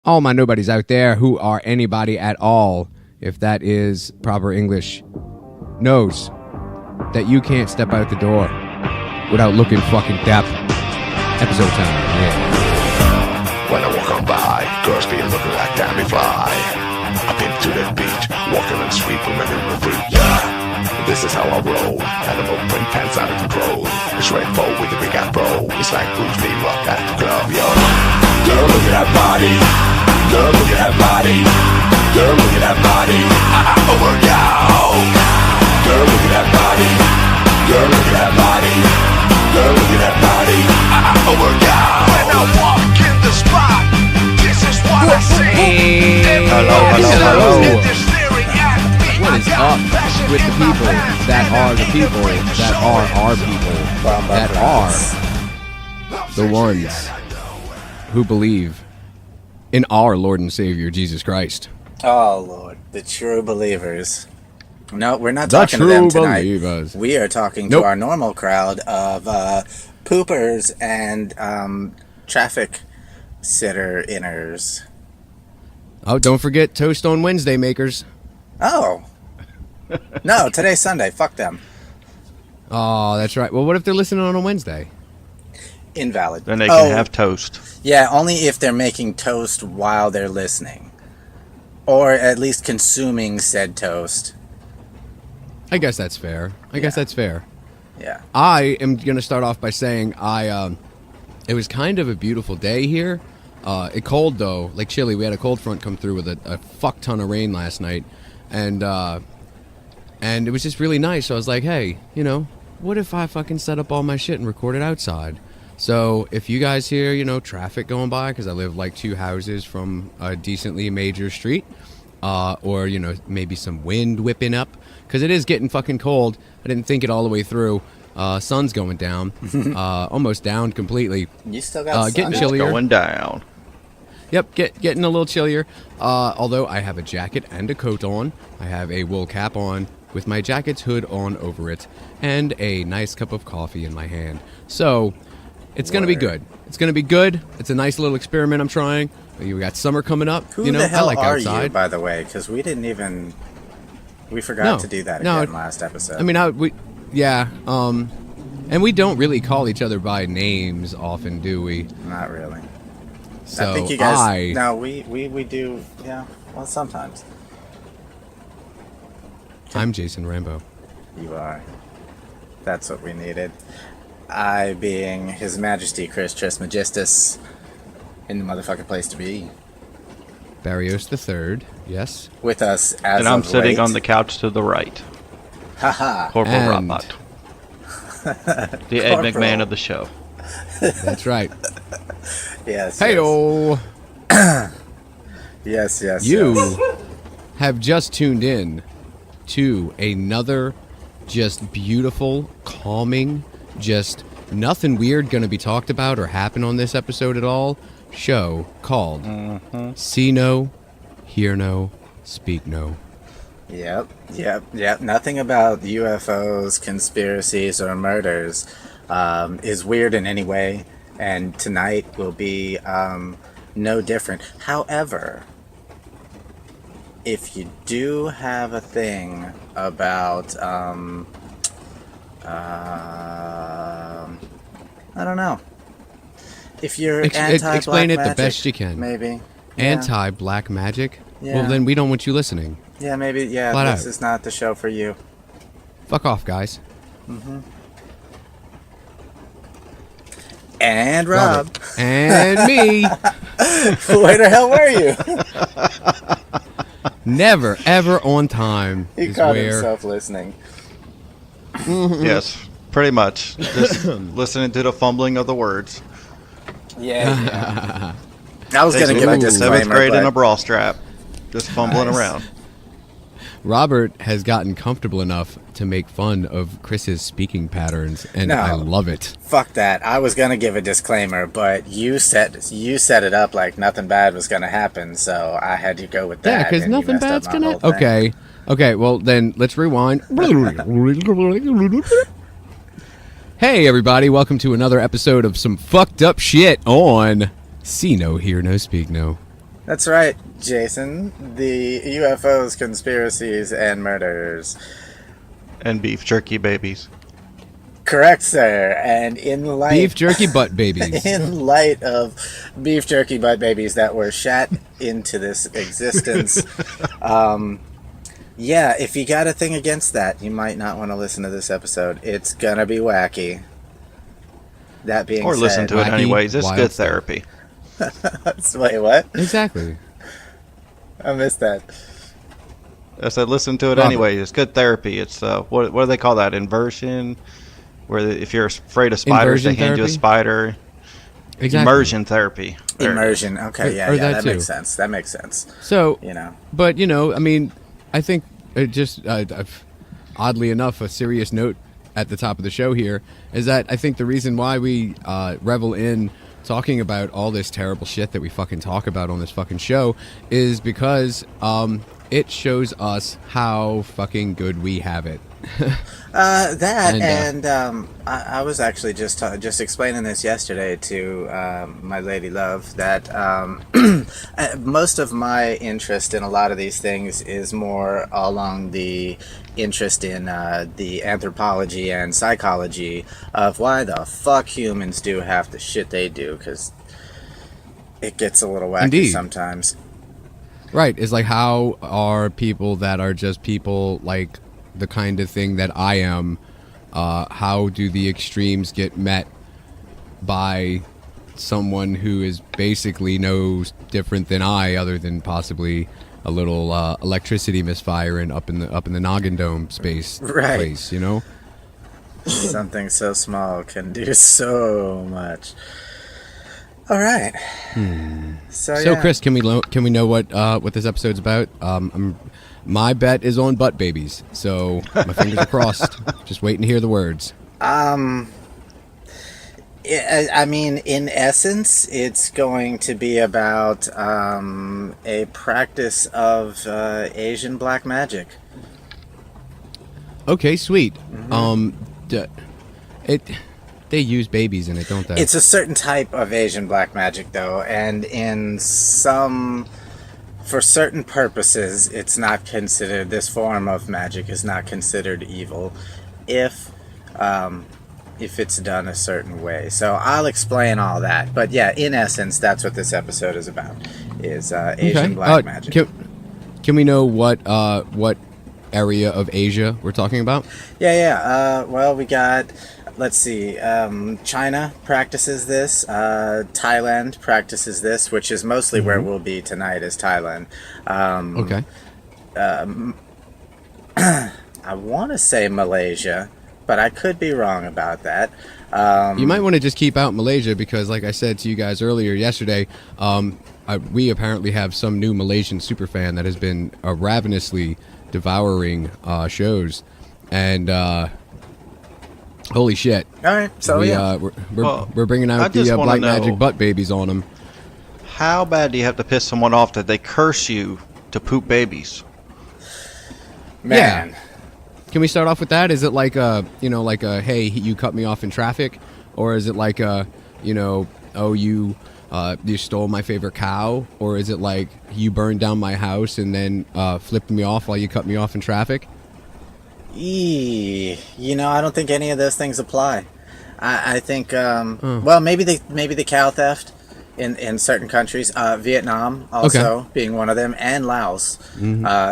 all my nobodies out there who are anybody at all, if that is proper English, knows that you can't step out the door without looking fucking dapper. Episode time, yeah. When I walk on by, girls be looking like Tammy Fly. I pimp to the beat, walking on the street, women in the free, yeah. This is how I roll, animal print pants out of control. It's red foe with a big afro, it's like Bruce Lee rock at the club, yo. Girl, look at that body, girl, look at that body, girl, look at that body, I work out. Girl, look at that body, girl, look at that body, girl, look at that body, I work out. When I walk in the spot, this is what I see. Hello. What is up with the people that are the people that are our people that are the ones who believe in our Lord and Savior Jesus Christ? Oh Lord, the true believers. No, we're not talking to them tonight. Believers. We are talking to our normal crowd of poopers and traffic sitter-inners. Oh, don't forget Toast on Wednesday makers. Oh. No, today's Sunday. Fuck them. Oh, that's right. Well, what if they're listening on a Wednesday? Invalid. Then they can have toast. Yeah, only if they're making toast while they're listening. Or at least consuming said toast. I guess that's fair. I guess that's fair. Yeah. I am going to start off by saying it was kind of a beautiful day here. It cold, though, like chilly. We had a cold front come through with a fuck ton of rain last night. And it was just really nice. So I was like, hey, you know, what if I fucking set up all my shit and record it outside? So if you guys hear, you know, traffic going by, because I live like 2 houses from a decently major street, or, you know, maybe some wind whipping up, because it is getting fucking cold. I didn't think it all the way through. Sun's going down, almost down completely. You still got getting sun. chillier. Going down. Yep, getting a little chillier. Although I have a jacket and a coat on. I have a wool cap on with my jacket's hood on over it, and a nice cup of coffee in my hand. So it's going to be good. It's going to be good. It's a nice little experiment I'm trying. We got summer coming up. Who you know, the hell I like are outside. you, by the way? Because we didn't even... We forgot to do that again last episode. I mean, and we don't really call each other by names often, do we? Not really. So I think you guys... No, we do... Yeah, well, sometimes. I'm Jason Rambo. You are. That's what we needed. I being His Majesty Chris Trismegistus in the motherfucking place to be. Barrios the Third, yes. With us as And I'm of sitting late. on the couch to the right. Haha. Corporal And- Robot. The Ed Corporal. McMahon of the show. That's right. Yes. Hey-o! Yes. You have just tuned in to another just beautiful, calming, just nothing weird going to be talked about or happen on this episode at all show called See No, Hear No, Speak No. Yep. Nothing about UFOs, conspiracies, or murders is weird in any way, and tonight will be no different. However, if you do have a thing about, I don't know. If you're anti-black explain it magic, the best you can. Maybe. Anti-black magic? Yeah. Well, then we don't want you listening. Yeah, maybe. Yeah, Flat this out. is not the show for you. Fuck off, guys. And Rob. Love it. And me. Where the hell were you? Never, ever on time. He is caught where himself listening. Yes, pretty much. Just listening to the fumbling of the words. Yeah. I was going to give a Ooh. disclaimer. 7th grade in a but bra strap. Just fumbling Nice. around. Robert has gotten comfortable enough to make fun of Chris's speaking patterns, and No. I love it. Fuck that. I was going to give a disclaimer, but you set it up like nothing bad was going to happen, so I had to go with that. Yeah, because and you nothing messed up bad's my gonna... whole thing. Okay, well then, let's rewind. Hey everybody, welcome to another episode of some fucked up shit on See No, Hear No, Speak No. That's right, Jason. The UFOs, conspiracies, and murders. And beef jerky babies. Correct, sir. And in light Beef jerky butt babies. in light of beef jerky butt babies that were shat into this existence, yeah, if you got a thing against that, you might not want to listen to this episode. It's gonna be wacky. That being Or said, listen to it wacky, anyways. It's wild good stuff. therapy. Wait, what? Exactly. I missed that. I said listen to it Love anyway. It's good therapy. It's what do they call that? Inversion, where if you're afraid of spiders, Inversion they hand you a therapy? spider. Exactly. Immersion therapy. There it is. Immersion. Okay, yeah, Or yeah, that that makes too. sense. That makes sense. So, You know. but I mean, I think it just oddly enough, a serious note at the top of the show here is that I think the reason why we revel in talking about all this terrible shit that we fucking talk about on this fucking show is because it shows us how fucking good we have it. I was actually just explaining this yesterday to my lady love that most of my interest in a lot of these things is more along the interest in the anthropology and psychology of why the fuck humans do half the shit they do, because it gets a little wacky Indeed. sometimes. Right. It's like, how are people that are just people like the kind of thing that I am, how do the extremes get met by someone who is basically no different than I, other than possibly a little electricity misfiring up in the Noggin Dome space Right. place, you know? Something so small can do so much. All right. So So, yeah. Chris, can we know what this episode's about? My bet is on butt babies, so my fingers are crossed. Just waiting to hear the words. I mean, in essence, it's going to be about a practice of Asian black magic. Okay, sweet. They use babies in it, don't they? It's a certain type of Asian black magic, though, and for certain purposes, it's not considered. This form of magic is not considered evil, if it's done a certain way. So I'll explain all that. But yeah, in essence, that's what this episode is about: is Asian black magic. Can we know what area of Asia we're talking about? Yeah. Well, we got. Let's see. China practices this. Thailand practices this, which is mostly where we'll be tonight. Is Thailand. Okay. I want to say Malaysia, but I could be wrong about that. You might want to just keep out Malaysia because, like I said to you guys earlier yesterday, we apparently have some new Malaysian superfan that has been ravenously devouring shows, and holy shit! All right. So we're bringing I out just the wanna black know- magic butt babies on them. How bad do you have to piss someone off that they curse you to poop babies? man. Yeah. Can we start off with that? Is it like hey, you cut me off in traffic, or is it like oh, you stole my favorite cow, or is it like you burned down my house and then flipped me off while you cut me off in traffic? I don't think any of those things apply. I think, well, maybe the cow theft in certain countries, Vietnam also being one of them, and Laos.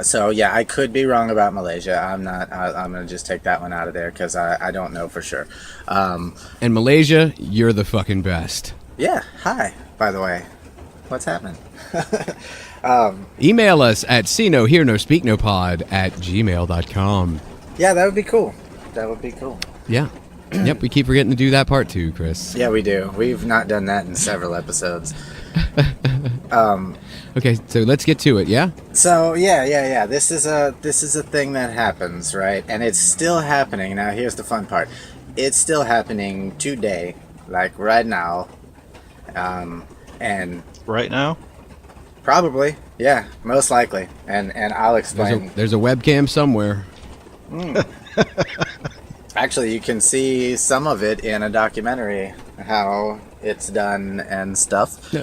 So yeah, I could be wrong about Malaysia. I'm not. I'm gonna just take that one out of there because I don't know for sure. And Malaysia, you're the fucking best. Yeah. Hi. By the way, what's happening? Email us at seeknohearnospeaknopod@gmail.com. Yeah, that would be cool. That would be cool. Yeah. Yep, we keep forgetting to do that part too, Chris. Yeah, we do. We've not done that in several episodes. Okay, so let's get to it, yeah? So yeah. This is a thing that happens, right? And it's still happening. Now here's the fun part. It's still happening today, like right now. And Right now? probably, yeah, most likely. And I'll explain. There's a webcam somewhere. Actually, you can see some of it in a documentary, how it's done and stuff. Yeah.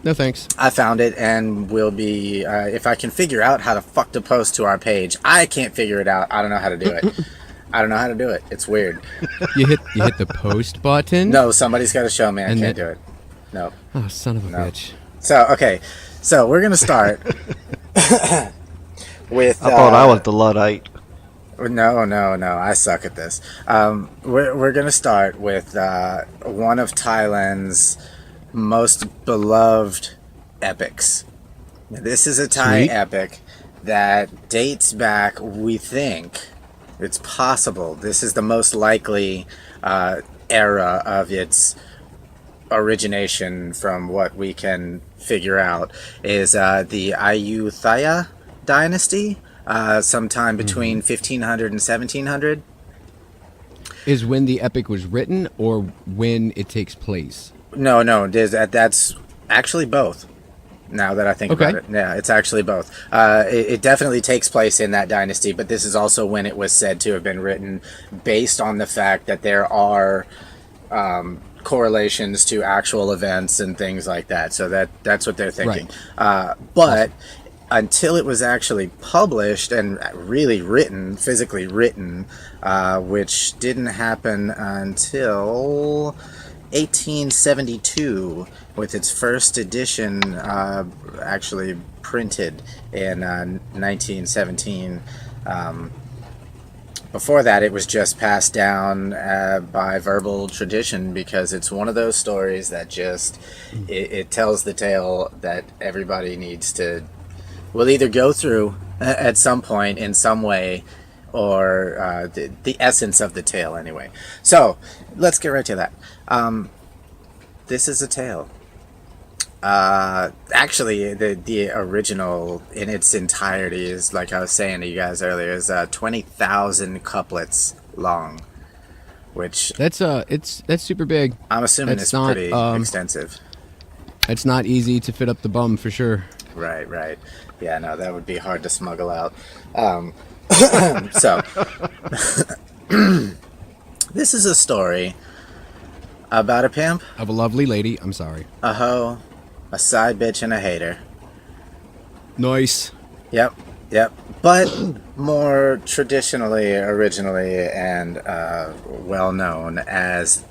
No thanks. I found it, and we'll be if I can figure out how to fuck to post to our page. I can't figure it out. I don't know how to do it. I don't know how to do it. It's weird. You hit the post button? No, somebody's got to show me. I And can't then- do it. No. Oh, son of a bitch. So okay, so we're gonna start with. I thought I was the Luddite. No, I suck at this. We're gonna start with one of Thailand's most beloved epics. Now, this is a Thai Sweet. epic that dates back. We think it's possible. This is the most likely era of its origination, from what we can figure out, is the Ayutthaya dynasty. Sometime between 1500 and 1700. Is when the epic was written or when it takes place? No, that's actually both. Now that I think about it, yeah, it's actually both. It definitely takes place in that dynasty, but this is also when it was said to have been written, based on the fact that there are correlations to actual events and things like that. So that's what they're thinking. Right. But until it was actually published and really written, physically written, which didn't happen until 1872, with its first edition actually printed in 1917. Before that, it was just passed down by verbal tradition, because it's one of those stories that just it tells the tale that everybody needs to will either go through at some point in some way, or the essence of the tale anyway. So let's get right to that. This is a tale. Actually, the original in its entirety is, like I was saying to you guys earlier, is 20,000 couplets long, which That's super big. I'm assuming That's is not, pretty extensive. It's not easy to fit up the bum for sure. Right. Yeah, no, that would be hard to smuggle out. So, this is a story about a pimp, Of a lovely lady. I'm sorry. a hoe, a side bitch, and a hater. Nice. Yep. But more traditionally, originally, and well known as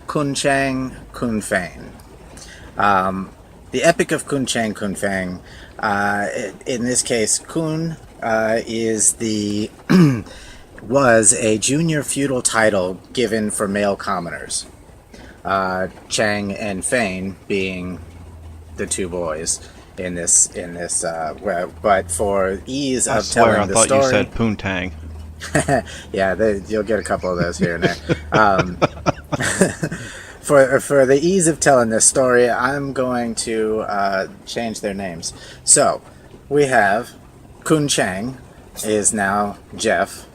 Kun Chang Kun Fang. The Epic of Kun Chang Kun Fang. In this case, Kun is was a junior feudal title given for male commoners. Chang and Fane being the two boys in this. But for ease I of swear, I telling the thought story, you said poontang. yeah, you'll get a couple of those here and there. For the ease of telling this story, I'm going to change their names. So, we have Kun Chang is now Jeff.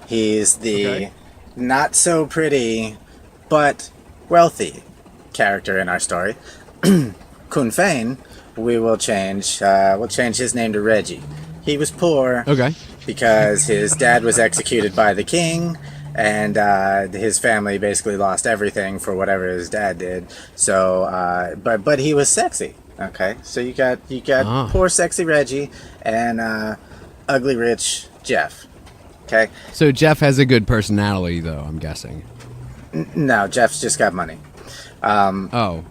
He's the not so pretty but wealthy character in our story. Kun Fane, we'll change his name to Reggie. He was poor because his dad was executed by the king, and his family basically lost everything for whatever his dad did. So, but he was sexy. Okay, so you got poor sexy Reggie and ugly rich Jeff. Okay. So Jeff has a good personality, though, I'm guessing. No, Jeff's just got money. Oh.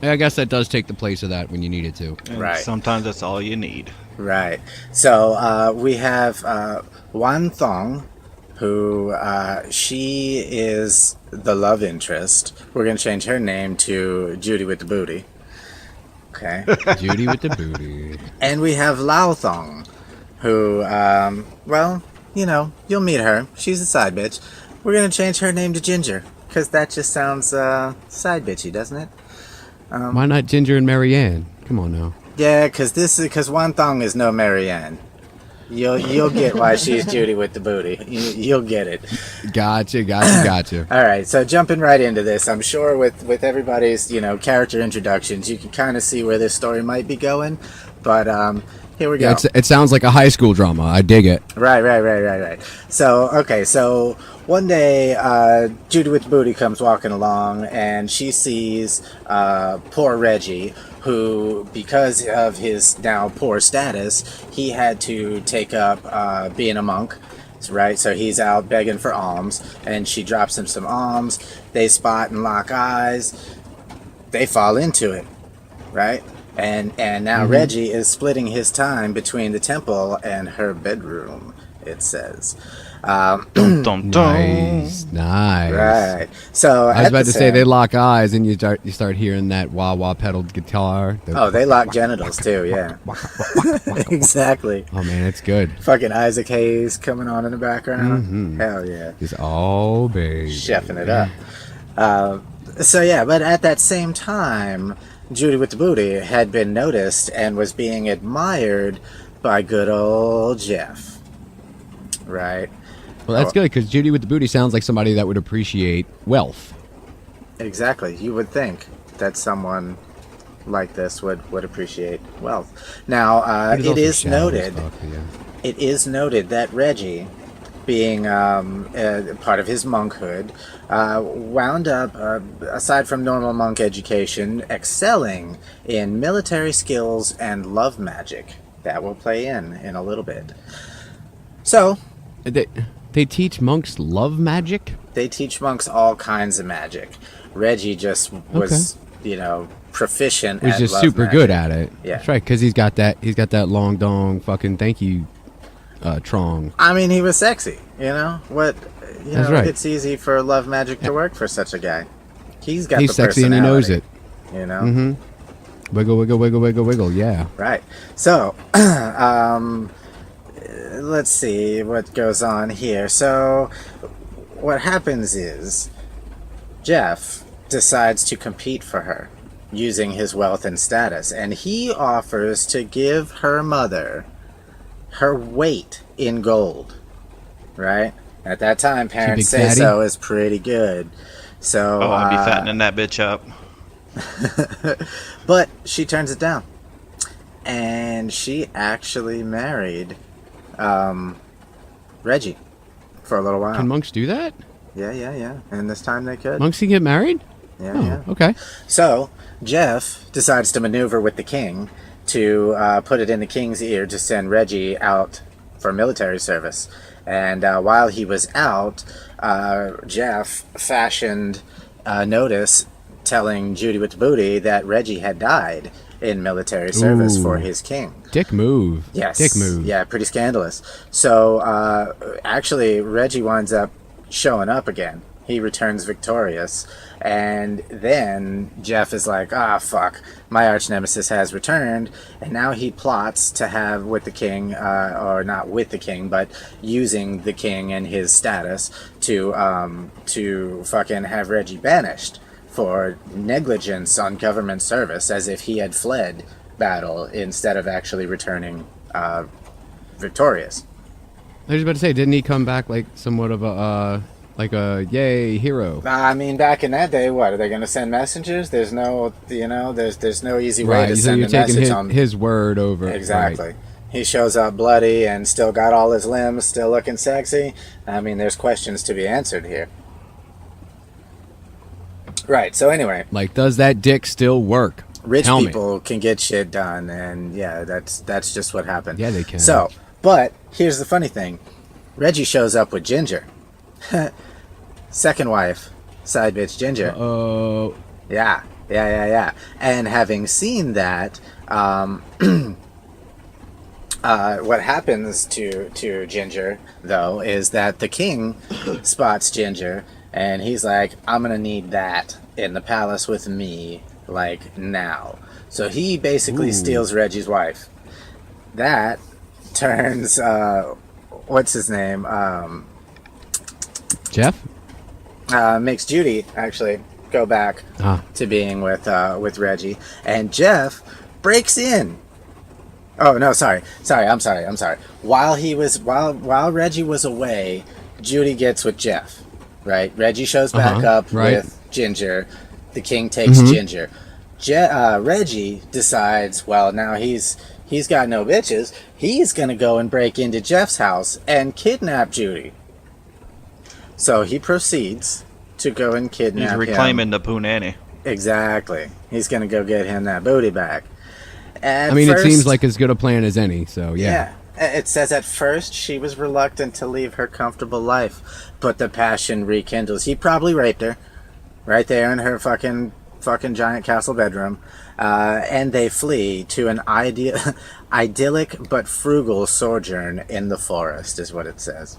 I guess that does take the place of that when you need it to. And Right. sometimes that's all you need. Right. So we have Wan Thong, who she is the love interest. We're going to change her name to Judy with the booty. Okay. Judy with the booty. And we have Lao Thong, who, well, you know, you'll meet her. She's a side bitch. We're going to change her name to Ginger, because that just sounds side bitchy, doesn't it? Why not Ginger and Marianne? Come on now. Yeah, because Wan Thong is no Marianne. You'll get why she's Judy with the booty. You'll get it. Gotcha. All right, so jumping right into this, I'm sure with everybody's character introductions, you can kind of see where this story might be going. But here we go. Yeah, it sounds like a high school drama. I dig it. Right. So one day, Judy with the booty comes walking along, and she sees poor Reggie, who, because of his now poor status, he had to take up being a monk, right? So he's out begging for alms, and she drops him some alms. They spot and lock eyes. They fall into it, right? And now Reggie is splitting his time between the temple and her bedroom, it says. Dum, dum, dum. Nice. Right. So I was about to say they lock eyes, and you start hearing that wah wah pedaled guitar. Oh, they lock genitals too. Yeah. Exactly. Oh man, it's good. Fucking Isaac Hayes coming on in the background. Hell yeah. Just oh baby, Chefing it up. So yeah, but at that same time, Judy with the Booty had been noticed and was being admired by good old Jeff. Right. Well, that's good, because Judy with the Booty sounds like somebody that would appreciate wealth. Exactly. You would think that someone like this would appreciate wealth. Now, it is noted. It is noted that Reggie, being part of his monkhood, wound up, aside from normal monk education, excelling in military skills and love magic. That will play in a little bit. So, they teach monks love magic? They teach monks all kinds of magic. Reggie just was, proficient was at just love super magic. good at it. Yeah. That's right, because he's got that long dong fucking thank you trong. I mean, he was sexy, What, That's right. It's easy for love magic to work for such a guy. He's sexy and he knows it. Mm-hmm. Wiggle, wiggle, wiggle, wiggle, wiggle, yeah. Right. So, let's see what goes on here. So, what happens is Jeff decides to compete for her using his wealth and status, and he offers to give her mother her weight in gold. Right? At that time, parents say so is pretty good. So, I'd be fattening that bitch up. But she turns it down. And she actually married Reggie for a little while. Can monks do that? Yeah. And this time they could. Monks can get married? Yeah. Okay. So, Jeff decides to maneuver with the king to put it in the king's ear to send Reggie out for military service. And while he was out, Jeff fashioned a notice telling Judy with the Booty that Reggie had died in military service for his king. Dick move. Yes. Dick move. Yeah, pretty scandalous. So, actually, Reggie winds up showing up again. He returns victorious. And then Jeff is like, fuck, my arch nemesis has returned. And now he plots to have with the king, or not with the king, but using the king and his status to fucking have Reggie banished for negligence on government service, as if he had fled battle instead of actually returning victorious. I was about to say, didn't he come back like somewhat of a yay hero? I mean, back in that day, what are they going to send messengers? There's no, there's no easy way to send a message on his word over. Exactly. Right. He shows up bloody and still got all his limbs, still looking sexy. I mean, there's questions to be answered here. Right. So anyway, like, does that dick still work? Rich people can get shit done, and yeah, that's just what happened. Yeah, they can. So, but here's the funny thing: Reggie shows up with Ginger, second wife, side bitch Ginger. Oh. Yeah. And having seen that, what happens to Ginger though is that the king spots Ginger. And he's like, I'm going to need that in the palace with me, like, now. So he basically steals Reggie's wife. That turns, what's his name? Jeff? Makes Judy, actually, go back to being with Reggie. And Jeff breaks in. Oh, no, sorry. I'm sorry. While Reggie was away, Judy gets with Jeff. Right, Reggie shows back up with Ginger. The king takes Ginger. Reggie decides, well, now he's got no bitches. He's gonna go and break into Jeff's house and kidnap Judy. So he proceeds to go and kidnap him. He's reclaiming the punani. Exactly. He's gonna go get him that booty back. I mean, it seems like as good a plan as any, so yeah. It says at first she was reluctant to leave her comfortable life, but the passion rekindles. He probably raped her right there in her fucking giant castle bedroom, and they flee to an idyllic but frugal sojourn in the forest, is what it says.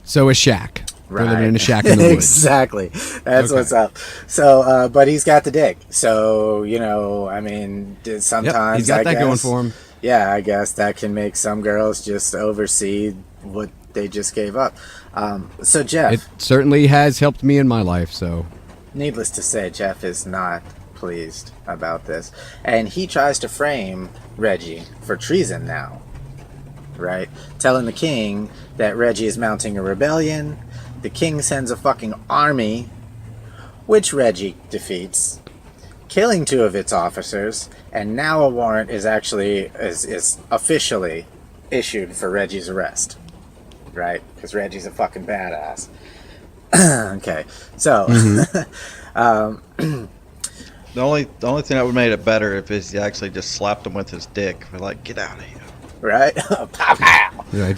So a shack. Right. They're living in a shack in the woods. Exactly. That's what's up. So, but he's got the dick. So, I mean, sometimes he's got that going for him. Yeah, I guess that can make some girls just oversee what they just gave up. So, Jeff. It certainly has helped me in my life, so. Needless to say, Jeff is not pleased about this. And he tries to frame Reggie for treason now. Right? Telling the king that Reggie is mounting a rebellion. The king sends a fucking army, which Reggie defeats, killing 2 of its officers, and now a warrant is officially issued for Reggie's arrest. Right? Because Reggie's a fucking badass. Okay, so The only thing that would have made it better if he actually just slapped him with his dick. We're like, get out of here. Right? Pow pow. Yeah,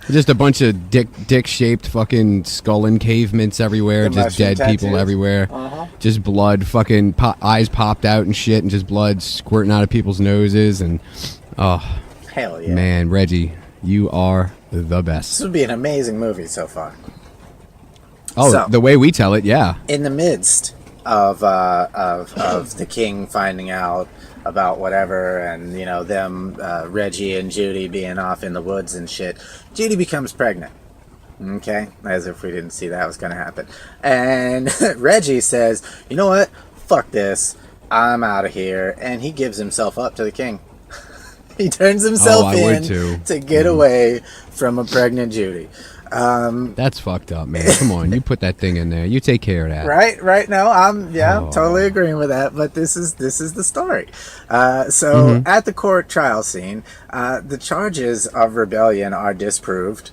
just a bunch of dick-shaped fucking skull encavements everywhere, The just mushroom dead people tattoos. everywhere, Uh-huh. just blood, fucking eyes popped out and shit, and just blood squirting out of people's noses, and oh Hell yeah. man, Reggie, you are the This best. would be an amazing movie so far. Oh, So- the way we tell it, yeah. In the midst of the king finding out about whatever, and them Reggie and Judy being off in the woods and shit, Judy becomes pregnant. Okay, as if we didn't see that was gonna happen. And Reggie says, "You know what? Fuck this. I'm out of here," and he gives himself up to the king. He turns himself I would in too. to get away from a pregnant Judy. That's fucked up, man. Come on, you put that thing in there. You take care of that. Right. No, I'm Oh. totally agreeing with that. But this is the story. So at the court trial scene, the charges of rebellion are disproved.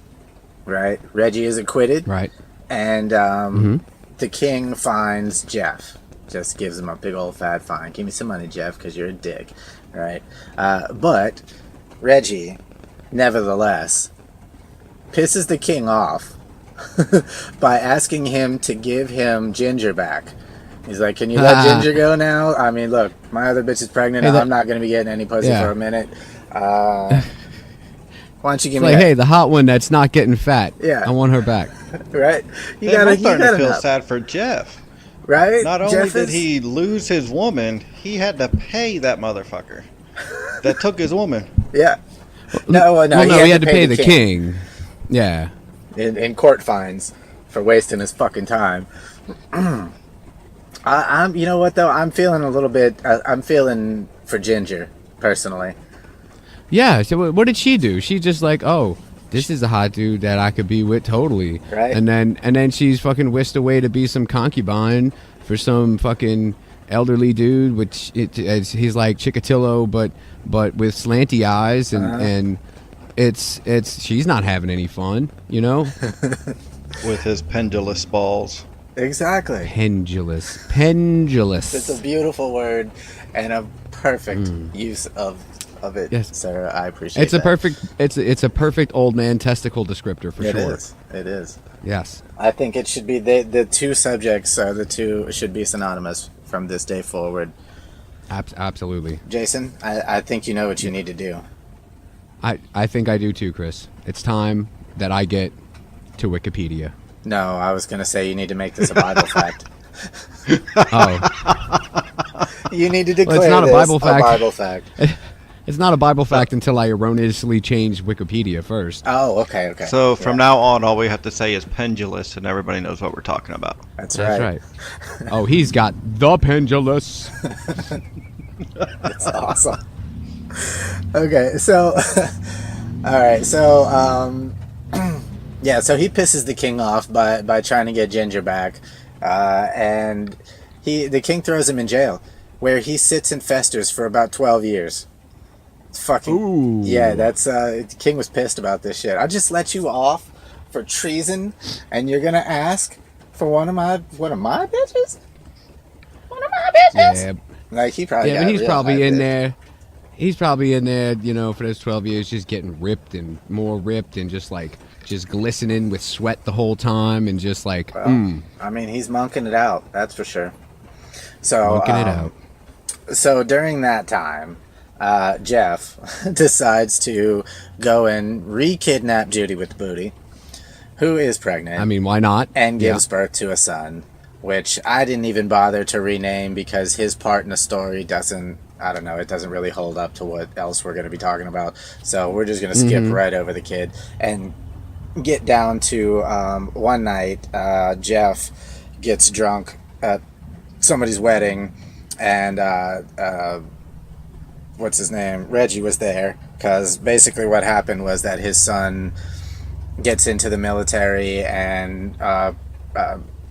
Right, Reggie is acquitted. Right. And the king fines Jeff. Just gives him a big old fat fine. Give me some money, Jeff, because you're a dick. Right. But Reggie, nevertheless, pisses the king off by asking him to give him Ginger back. He's like, "Can you let Ginger go now? I mean, look, my other bitch is pregnant. Hey, I'm not going to be getting any pussy for a minute. Why don't you give It's me like, that?" hey, the hot one that's not getting fat. Yeah. I want her back. Right? You Then gotta, I'm starting to feel help. sad for Jeff. Right? Not only Jeff did is- he lose his woman, he had to pay that motherfucker that took his woman. Yeah. No, He had to pay the king. Yeah. In court fines for wasting his fucking time. I'm. You know what though? I'm feeling a little bit. I'm feeling for Ginger personally. Yeah. So what did she do? She just like, oh, this is a hot dude that I could be with totally. Right. And then she's fucking whisked away to be some concubine for some fucking elderly dude, which he's like Chikatilo, but with slanty eyes, and it's she's not having any fun, With his pendulous balls. Exactly. Pendulous. It's a beautiful word and a perfect use of it, Yes. sir. I appreciate. It's a that. perfect. It's a perfect old man testicle descriptor for sure. It is. Yes. I think it should be the two subjects. The two should be synonymous from this day forward. Absolutely. Jason, I think you know what you need to do. I think I do too, Chris. It's time that I get to Wikipedia. No, I was gonna say you need to make this a Bible fact. Oh, You need to declare it's not a this Bible fact. Bible fact. it's not a Bible fact until I erroneously change Wikipedia first. Oh, okay. So from Yeah, now on, all we have to say is pendulous, and everybody knows what we're talking about. that's That's right. right. Oh, he's got the pendulous. That's awesome. Okay, so all right, so yeah, so he pisses the king off by trying to get Ginger back, and the king throws him in jail, where he sits and festers for about 12 years. It's fucking Ooh. yeah. That's the king was pissed about this shit. I just let you off for treason, and you're gonna ask for one of my bitches? One of my bitches. Yeah, Like he probably. yeah, got but he's real probably high in pitch. there. He's probably in there, for those 12 years, just getting ripped and more ripped and just glistening with sweat the whole time and just like, Well, I mean, he's monking it out. That's for sure. So, monking it out. so during that time, Jeff decides to go and re-kidnap Judy with the booty, who is pregnant. I mean, why not? And Yeah. gives birth to a son, which I didn't even bother to rename because his part in the story doesn't, I don't know, it doesn't really hold up to what else we're going to be talking about. So we're just going to skip right over the kid and get down to one night. Jeff gets drunk at somebody's wedding, and what's his name? Reggie was there because basically what happened was that his son gets into the military and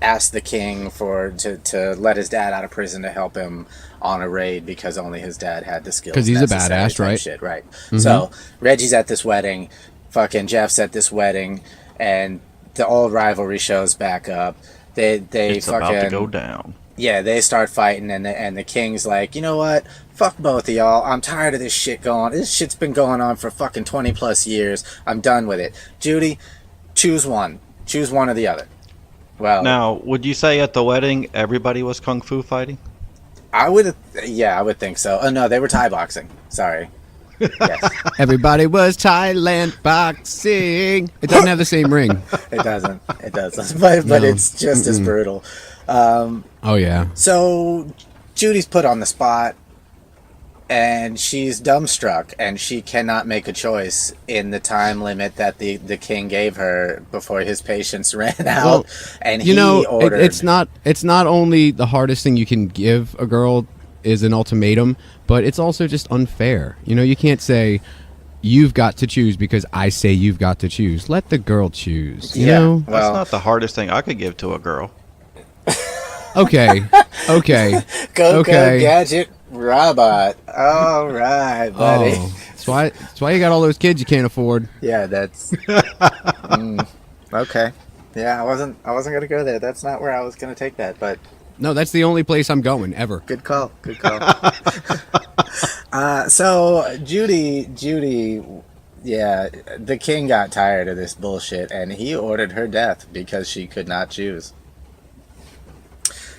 asked the king to let his dad out of prison to help him on a raid because only his dad had the skills. 'Cause he's a necessary badass, type right? Shit, right. So Reggie's at this wedding, fucking Jeff's at this wedding, and the old rivalry shows back up. They It's fucking about to go down. yeah, they start fighting, and the king's like, you know what? Fuck both of y'all. I'm tired of this shit going. This shit's been going on for fucking 20 plus years. I'm done with it. Judy, choose one. Choose one or the other. Well, Now, would you say at the wedding everybody was kung fu fighting? I would think so. Oh no, they were Thai boxing. Sorry. Yes, Everybody was Thailand boxing. It doesn't have the same ring. it doesn't. It doesn't. But No. it's just as brutal. Oh, yeah. So Judy's put on the spot, and she's dumbstruck, and she cannot make a choice in the time limit that the king gave her before his patience ran out. Well, And he ordered. it's not only the hardest thing you can give a girl is an ultimatum, but it's also just unfair. You can't say you've got to choose because I say you've got to choose. Let the girl choose. You Yeah. know? That's Well- not the hardest thing I could give to a girl. Okay. Okay. Go okay. gadget robot. All right, buddy. Oh, that's why you got all those kids you can't afford. Yeah, that's okay. Yeah, I wasn't gonna go there. That's not where I was gonna take that, but No, that's the only place I'm going ever. good call. Good call. So Judy, yeah, the king got tired of this bullshit, and he ordered her death because she could not choose.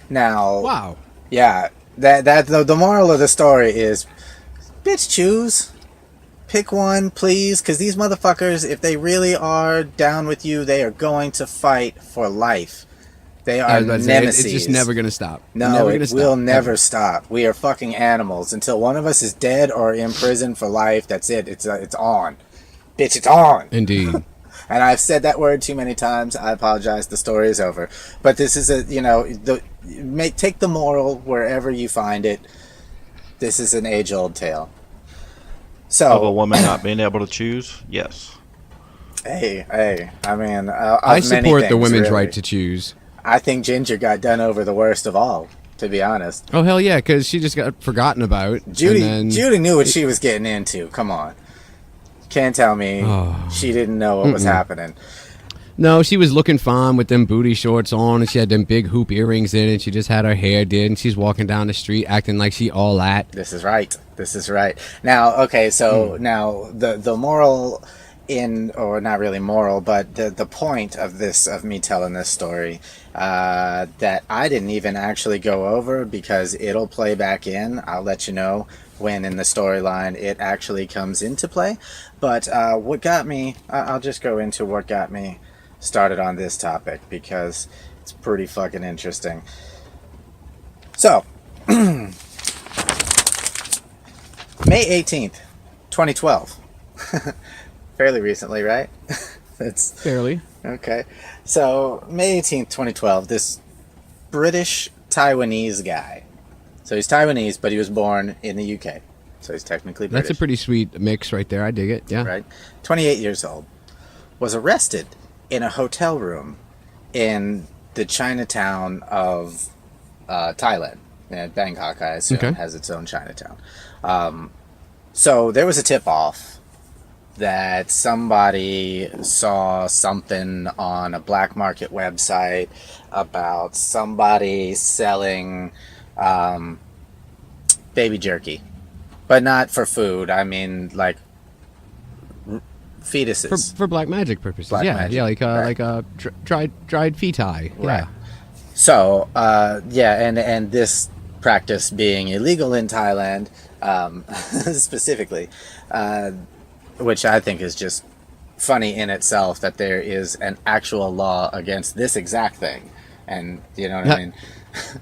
Now, Wow. yeah, that the moral of the story is, bitch, choose. Pick one, please, because these motherfuckers, if they really are down with you, they are going to fight for life. They I are was about to say, nemesis. it's just never gonna stop. No, never it gonna stop. will never stop. We are fucking animals. Until one of us is dead or in prison for life, that's it. It's on. Bitch, it's on. Indeed. And I've said that word too many times. I apologize. The story is over. But this is take the moral wherever you find it. This is an age-old tale. Of a So, woman not being able to choose? Yes. hey, I mean, I of many support the things, women's really. right to choose. I think Ginger got done over the worst of all, to be honest. Oh hell yeah, because she just got forgotten about. Judy and then, Judy knew what she was getting into. Come on. Can't tell me Oh. she didn't know what was happening. No, she was looking fine with them booty shorts on, and she had them big hoop earrings in, and she just had her hair did, and she's walking down the street acting like she all that. This is right. This is right. Now, okay, so now the moral or not really moral, but the point of me telling this story that I didn't even actually go over because it'll play back in. I'll let you know when in the storyline it actually comes into play. But what got me, I'll just go into what got me started on this topic because it's pretty fucking interesting. So, May 18th, 2012. Fairly recently, right? It's Fairly. okay. So, May 18th, 2012, this British Taiwanese guy. So, he's Taiwanese, but he was born in the UK. So, he's technically British. That's a pretty sweet mix right there. I dig it. Yeah. Right? 28 years old. Was arrested in a hotel room in the Chinatown of Thailand. And Bangkok, I assume, Okay. has its own Chinatown. So there was a tip-off that somebody saw something on a black market website about somebody selling baby jerky, but not for food. I mean, like fetuses. For black magic purposes. Black yeah, magic, yeah, like right. dried feti. Yeah. Right. So, and this practice being illegal in Thailand, specifically, which I think is just funny in itself that there is an actual law against this exact thing, and you know what I mean.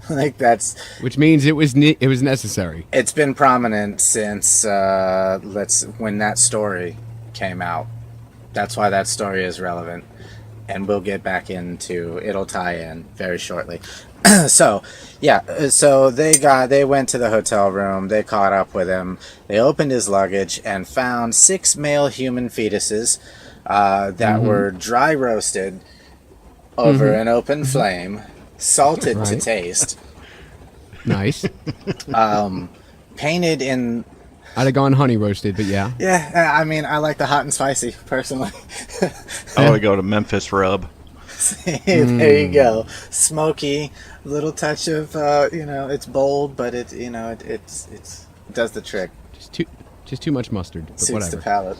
Like that's Which means it was necessary. it's been prominent since when that story came out. That's why that story is relevant, and we'll get back into it'll tie in very shortly. So they went to the hotel room, they caught up with him, they opened his luggage and found 6 male human fetuses that were dry roasted over an open flame, salted to Right. taste, Nice. painted in. I'd have gone honey roasted, but yeah. Yeah, I mean, I like the hot and spicy, personally. I would go to Memphis Rub. There you go. Smoky, little touch of, it's bold, but it does the trick. Just too much mustard, but Suits the whatever. palate.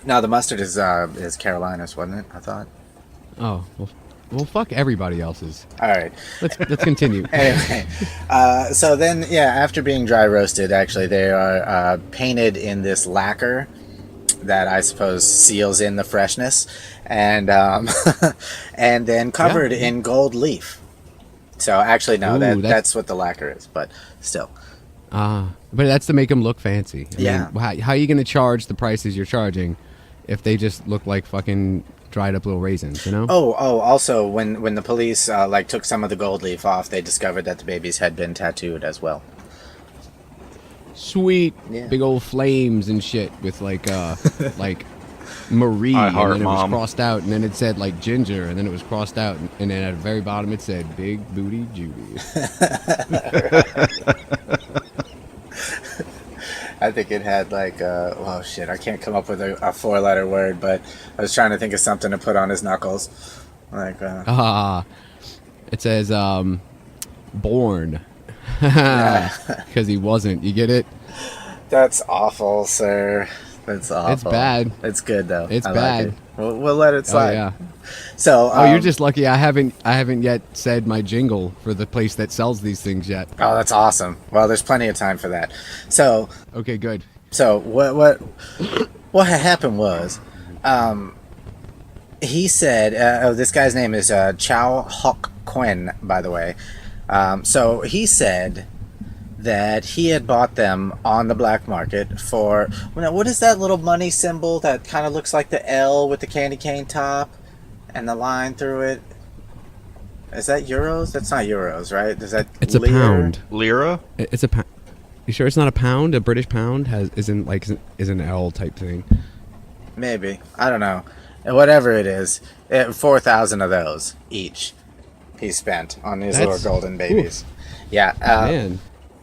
No, the mustard is Carolina's, wasn't it? I thought. Oh, well, fuck everybody else's. All right. Let's continue. Anyway, so then, after being dry roasted, actually, they are painted in this lacquer that I suppose seals in the freshness, and and then covered in gold leaf. So actually, no, Ooh, that's what the lacquer is, but still. But that's to make them look fancy. I Yeah. mean, how are you going to charge the prices you're charging if they just look like fucking dried up little raisins, you know? Oh, also, when the police took some of the gold leaf off, they discovered that the babies had been tattooed as well. Sweet, Yeah. big old flames and shit with like Marie, I and heart then it was mom. crossed out, and then it said like Ginger, and then it was crossed out, and then at the very bottom it said Big Booty Judy. I think it had oh shit, I can't come up with a 4-letter word, but I was trying to think of something to put on his knuckles. It says born. Because he wasn't. You get it? That's awful, sir. That's awful. It's bad. It's good though. It's I like bad. it. We'll let it Oh slide. yeah. So, Oh, you're just lucky. I haven't yet said my jingle for the place that sells these things yet. Oh, that's awesome. Well, there's plenty of time for that. So, Okay, good. what had happened was, he said, this guy's name is Chow Hock Quinn, by the way. So he said that he had bought them on the black market for, what is that little money symbol that kind of looks like the L with the candy cane top and the line through it? Is that euros? That's not euros, right? Is that It's a lire? pound. Lira? It's a pound. You sure it's not a pound? A British pound is an L type thing. Maybe. I don't know. Whatever it is, 4,000 of those each he spent on these little That's- golden babies. Yeah. Man.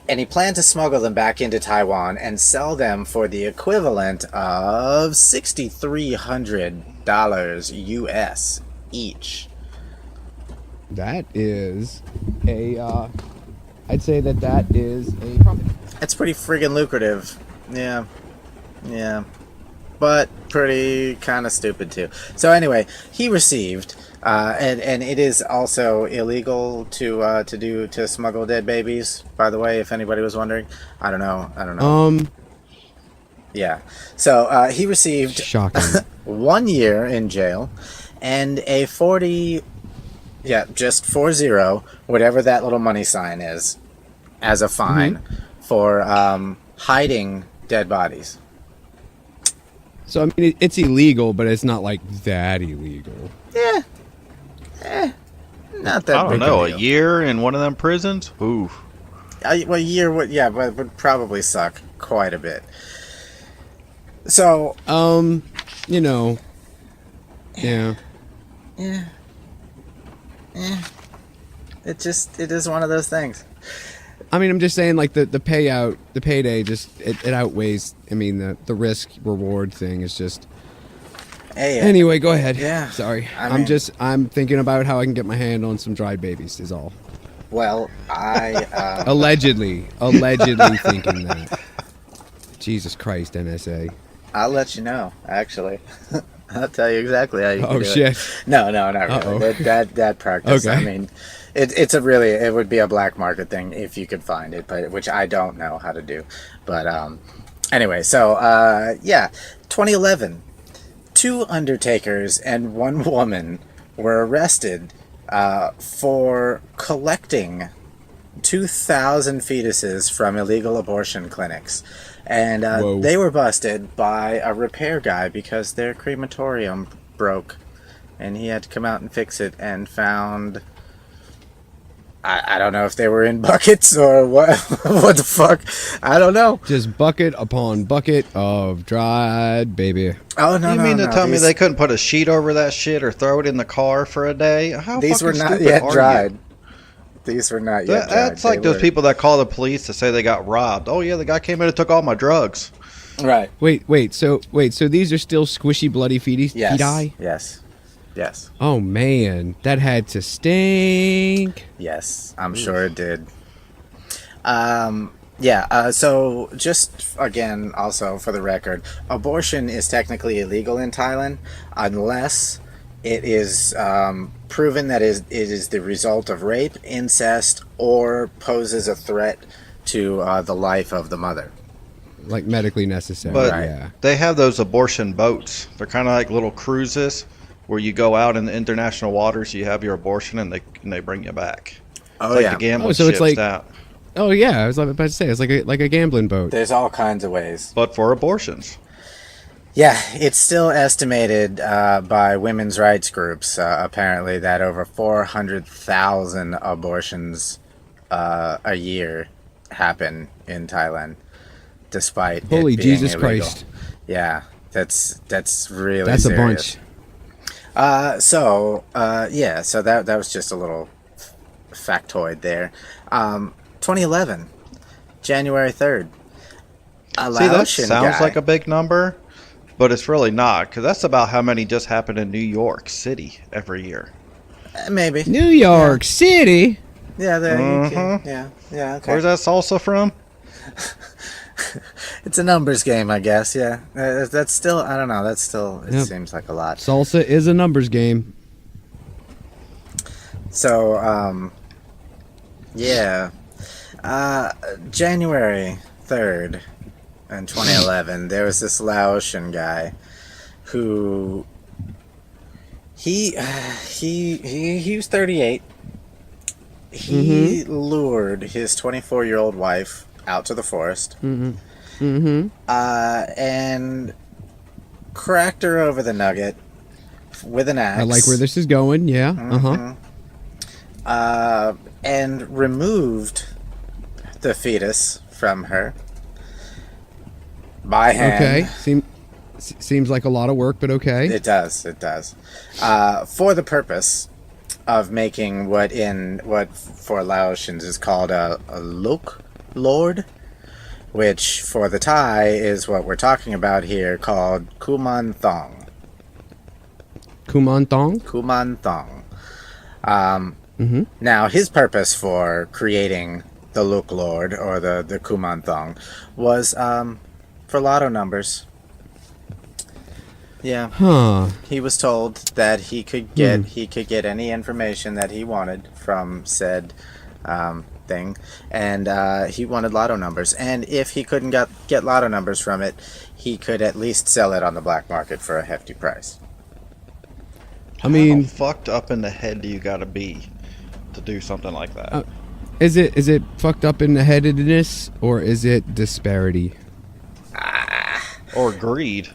And he planned to smuggle them back into Taiwan and sell them for the equivalent of $6,300 US each. That is I'd say that is a profit. That's pretty friggin' lucrative. Yeah. Yeah. But pretty kind of stupid too. So anyway, he received, and it is also illegal to smuggle dead babies. By the way, if anybody was wondering, I don't know. Yeah. So he received Shocking. 1 year in jail, and a 40, just 40, whatever that little money sign is, as a fine for hiding dead bodies. So I mean, it's illegal, but it's not like that illegal. Yeah. Not that I big don't know. a A deal. year in one of them prisons? Oof. Well, a year would, but would probably suck quite a bit. So, You know. Yeah. it is one of those things. I mean, I'm just saying, like the payout, the payday, just it outweighs. I mean, the risk reward thing is just. Hey. Anyway, go ahead. Yeah, Sorry. I mean- I'm thinking about how I can get my hand on some dried babies is all. Well, I. Allegedly thinking that. Jesus Christ, NSA. I'll let you know. Actually, I'll tell you exactly how you. Can Oh do shit. It. No, not Uh-oh. really. That practice. Okay. I mean, it would be a black market thing if you could find it, but which I don't know how to do. But anyway, so 2011, 2 undertakers and 1 woman were arrested for collecting 2,000 fetuses from illegal abortion clinics. And Whoa. they were busted by a repair guy because their crematorium broke. And he had to come out and fix it and found... I don't know if they were in buckets or what. What the fuck? I don't know. Just bucket upon bucket of dried baby. Oh, no, You no, mean to no. tell me they couldn't put a sheet over that shit or throw it in the car for a day? How These were fucking not stupid yet are dried. you? These were not yet dried. That's like They those were- people that call the police to say they got robbed. Oh yeah, the guy came in and took all my drugs. Right. Wait, so these are still squishy bloody feti? Yes. Feti? Yes. Oh man, that had to stink. Yes, I'm sure it did. So just again, also for the record, abortion is technically illegal in Thailand unless it is proven that it is the result of rape, incest, or poses a threat to the life of the mother. Like medically necessary. But yeah. they have those abortion boats. They're kind of like little cruises where you go out in the international waters, you have your abortion, and they bring you back. Oh It's yeah, like the gambling Oh, so it's ships like- out, Oh yeah, I was about to say it's like a gambling boat. there's all kinds of ways. but for abortions. Yeah, it's still estimated by women's rights groups, apparently, that over 400,000 abortions a year happen in Thailand, despite Holy it being Jesus illegal. Christ. Yeah, that's really That's serious. a bunch. So that was just a little factoid there. 2011, January 3rd. A See, that Laotian sounds guy. like a big number, but it's really not, because that's about how many just happen in New York City every year. Maybe. New York City. Yeah, there you can. Mhm. Yeah, okay. Where's that salsa from? It's a numbers game, I guess. Yeah, that's still. I don't know. That's still. It Yep. seems like a lot. Salsa is a numbers game. So, January 3rd, in 2011, there was this Laotian guy who he was 38. He lured his 24-year-old wife out to the forest. And cracked her over the nugget with an axe. I like where this is going. Yeah. And removed the fetus from her by hand. Okay. Seems like a lot of work, but okay. It does. For the purpose of making what for Laotians is called a luk lord, which for the Thai is what we're talking about here, called kuman thong. Kumantong. Kuman thong. Now, his purpose for creating the Luk Lord, or the Kuman thong, was for lotto numbers. Yeah. Huh. He was told that he could get any information that he wanted from said thing, and he wanted lotto numbers. And if he couldn't get lotto numbers from it, he could at least sell it on the black market for a hefty price. I mean, How fucked up in the head do you gotta be to do something like that? is it fucked up in the headedness, or is it disparity? Or greed?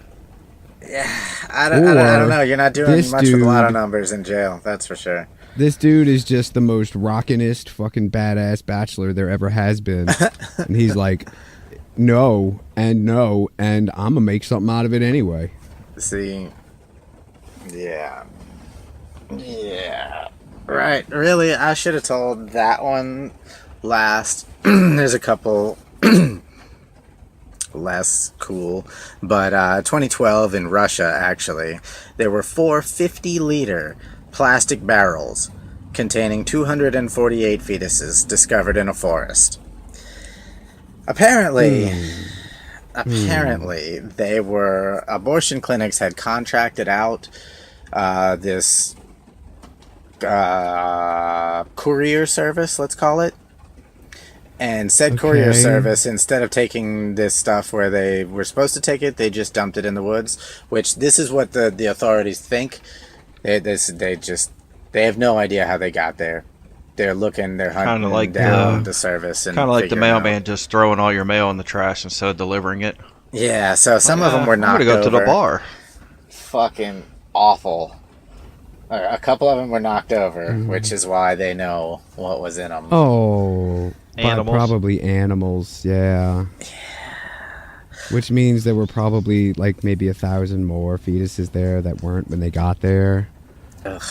I don't Or know. You're not doing this much with lotto dude- numbers in jail, that's for sure. This dude is just the most rockinest fucking badass bachelor there ever has been. And he's like, no, and I'm gonna make something out of it anyway. See, yeah, right. Really, I should have told that one last. There's a couple less cool. But 2012 in Russia, actually, there were 4 50-liter plastic barrels containing 248 fetuses discovered in a forest. Apparently, they were abortion clinics had contracted out this courier service, let's call it. And said courier service, instead of taking this stuff where they were supposed to take it, they just dumped it in the woods. Which this is what the authorities think. They have no idea how they got there. They're hunting like down the service, and kind of like the mailman just throwing all your mail in the trash instead of delivering it. Yeah, so some of them were knocked over. I'm gonna go to the bar. Fucking awful. A couple of them were knocked over, which is why they know what was in them. Oh, animals. Probably animals. Yeah. Which means there were probably like maybe 1,000 more fetuses there that weren't when they got there. Ugh.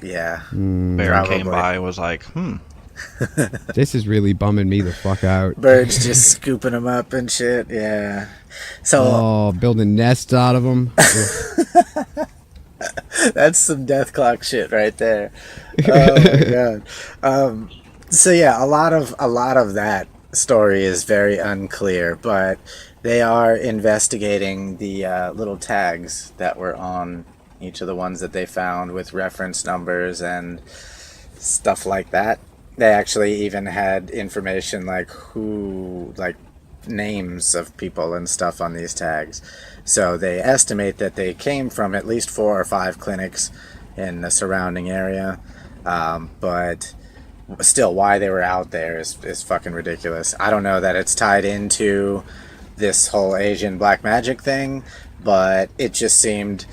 Yeah. Bear came by and was like, This is really bumming me the fuck out. Birds just scooping them up and shit. Yeah. So. Building nests out of them. That's some death clock shit right there. Oh my god. So yeah, a lot of that story is very unclear, but they are investigating the little tags that were on each of the ones that they found with reference numbers and stuff like that. They actually even had information like names of people and stuff on these tags. So they estimate that they came from at least 4 or 5 clinics in the surrounding area. But still, why they were out there is fucking ridiculous. I don't know that it's tied into this whole Asian black magic thing, but it just seemed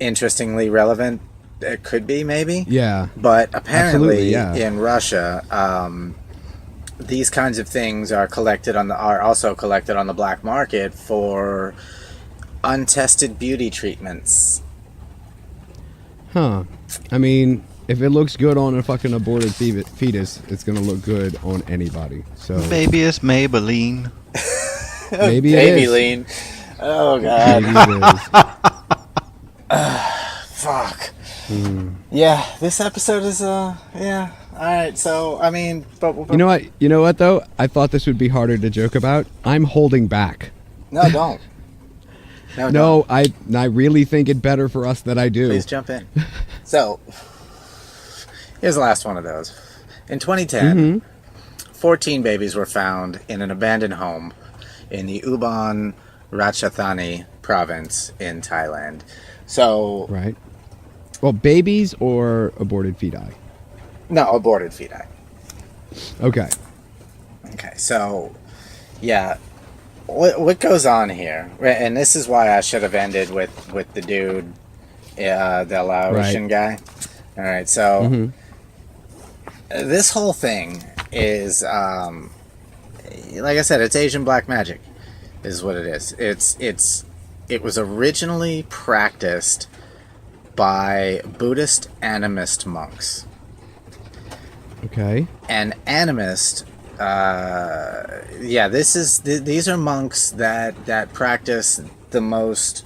interestingly relevant. It could be, maybe. Yeah. But apparently, yeah. In Russia, these kinds of things are also collected on the black market for untested beauty treatments. Huh. I mean, if it looks good on a fucking aborted fetus, it's gonna look good on anybody. So maybe it's Maybelline. Maybe it is. Maybelline. Oh god. Maybe it is. Fuck. Yeah, this episode is yeah. All right, so I mean, but you know what though? I thought this would be harder to joke about. I'm holding back. No, don't. No, I really think it better for us that I do. Please jump in. So, here's the last one of those. In 2010, 14 babies were found in an abandoned home in the Ubon Ratchathani province in Thailand. So, right. Well, babies or aborted feti? No, aborted feti. Okay. Okay, so, yeah. What goes on here? And this is why I should have ended with the dude, the Laotian guy. All right, so this whole thing is, like I said, it's Asian black magic, is what it is. It was originally practiced by Buddhist animist monks. Okay. And animist. These are monks that practice the most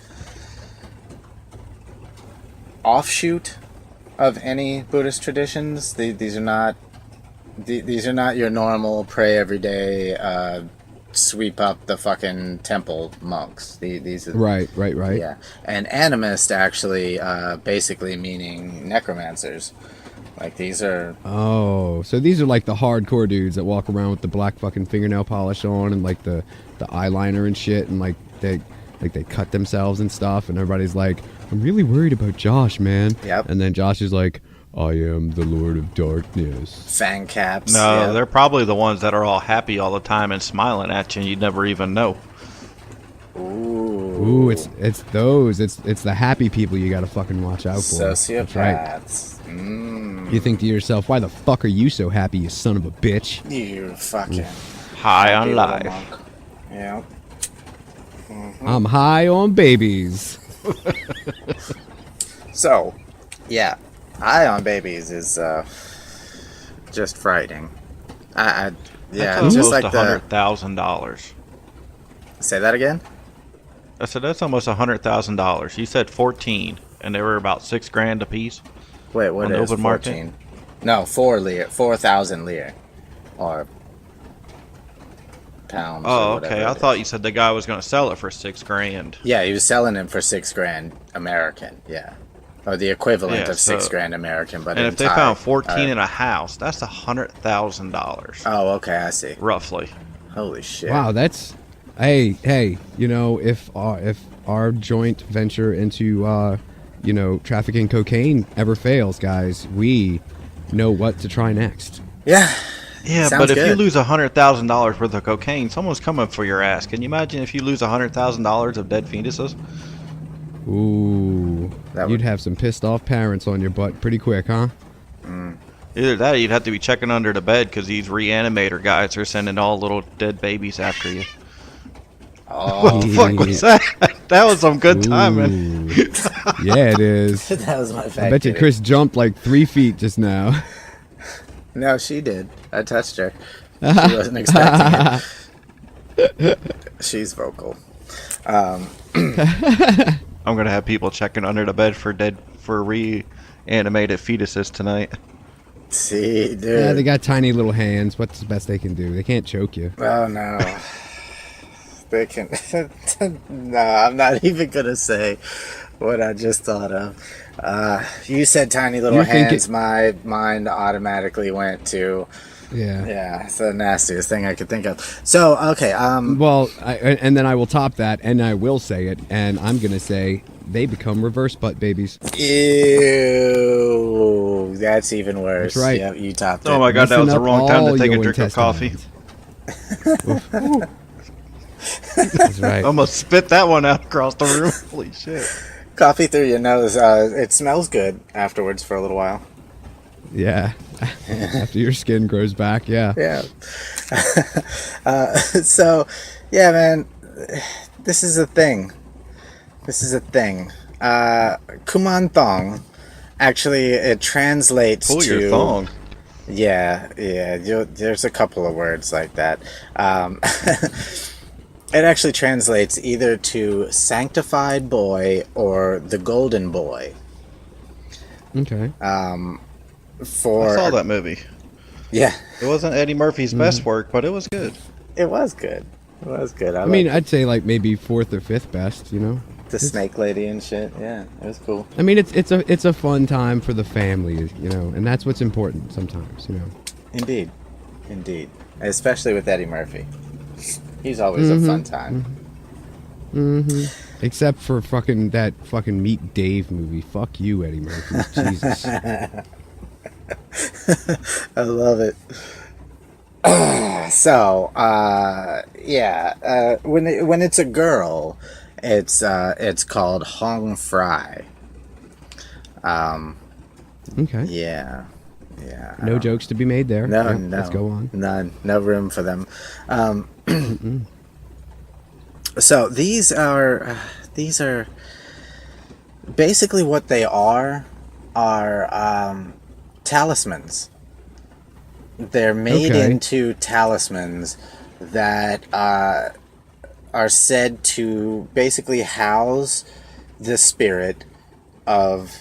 offshoot of any Buddhist traditions. These are not your normal pray every day, sweep up the fucking temple monks. These are right. Yeah, and animist actually basically meaning necromancers. Like these are. Oh, so these are like the hardcore dudes that walk around with the black fucking fingernail polish on and like the eyeliner and shit, and like they cut themselves and stuff, and everybody's like, I'm really worried about Josh, man. Yep. And then Josh is like, I am the Lord of Darkness. Fang caps. No, yep. They're probably the ones that are all happy all the time and smiling at you, and you'd never even know. Ooh, it's those. It's the happy people you gotta fucking watch out for. Sociopaths. That's right. You think to yourself, why the fuck are you so happy, you son of a bitch? You fucking high on little life. monk. Yeah. I'm high on babies. So, yeah, high on babies is just frightening. That's just almost like the $100,000. Say that again. I said that's almost $100,000. You said 14, and they were about $6,000 a piece. Wait, what On the is open 14? market? No, 4,000 lire, or pounds. Oh, or whatever okay. I it thought is. you said the guy was going to sell it for $6,000. Yeah, he was selling it for $6,000 American. Yeah, or the equivalent Yeah, of so- $6,000 American. But And in if they Thai, found 14 in a house, that's $100,000 oh, okay, I see. roughly. Holy shit! Wow, that's hey, you know, if our joint venture into you know, trafficking cocaine ever fails, guys, we know what to try next. Yeah, Yeah, Sounds but if you good. lose $100,000 worth of cocaine, someone's coming for your ass. Can you imagine if you lose $100,000 of dead fetuses? Ooh, That you'd would- have some pissed off parents on your butt pretty quick, huh? Either that or you'd have to be checking under the bed because these reanimator guys are sending all little dead babies after you. Oh, What the fuck was that? That was some good timing. Ooh. Yeah, it is. that was my fact. I bet you Chris jumped like 3 feet just now. No, she did. I touched her. She wasn't expecting it. She's vocal. I'm gonna have people checking under the bed for reanimated fetuses tonight. See, dude. Yeah, they got tiny little hands. What's the best they can do? They can't choke you. Oh no. They can. No, I'm not even gonna say what I just thought of. You said tiny little You're thinking- hands. My mind automatically went to Yeah. it's the nastiest thing I could think of. So okay, Well, and then I will top that, and I will say it, and I'm gonna say they become reverse butt babies. ew, that's even worse. That's right. Yep, you topped it. Oh my god, that was the Loosen up wrong time to all take a your drink of coffee. intestines. That's right. Almost spit that one out across the room. Holy shit. Coffee through your nose. It smells good afterwards for a little while. Yeah. After your skin grows back, yeah. Yeah. So, yeah, man, this is a thing. Kumantong, actually, it translates Pull to... your thong. Yeah. There's a couple of words like that. It actually translates either to sanctified boy or the golden boy. Okay. I For saw that movie. Yeah, It wasn't Eddie Murphy's best work, but it was good. it was good. It was good. I mean, I'd say like maybe 4th or 5th best, you know? the snake lady and shit. Yeah, it was cool. I mean, it's a fun time for the family, you know, and that's what's important sometimes, you know. Indeed. Especially with Eddie Murphy. He's always a fun time. Except for that fucking Meet Dave movie. Fuck you, Eddie Murphy. Jesus. I love it. So, when it's a girl, it's called Hong Fry. Okay. Yeah. No jokes to be made there. No, Yep, no. Let's go on. None. No room for them. So these are basically what they are talismans. They're made Okay. into talismans that are said to basically house the spirit of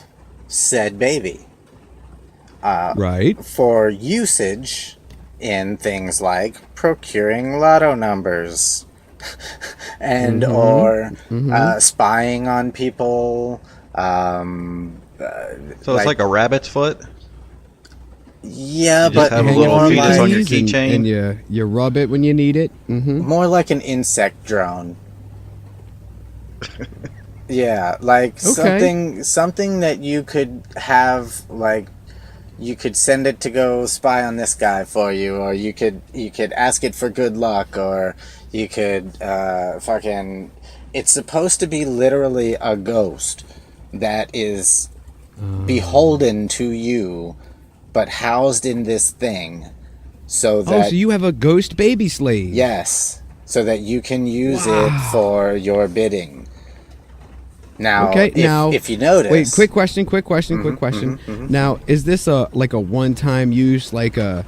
said baby. Right. For usage in things like procuring lotto numbers and or spying on people. So it's like a rabbit's foot? Yeah, You just but have a Hang little more on fetus like, on your these and- keychain? and you rub it when you need it. more like an insect drone. Yeah, like Okay. something that you could have, like you could send it to go spy on this guy for you, or you could ask it for good luck, or you could fucking. It's supposed to be literally a ghost that is beholden to you, but housed in this thing, so that Oh, so you have a ghost baby slave. yes, so that you can use it for your bidding. Now, Okay, if you notice, Wait, quick question. Now, is this a one-time use, like a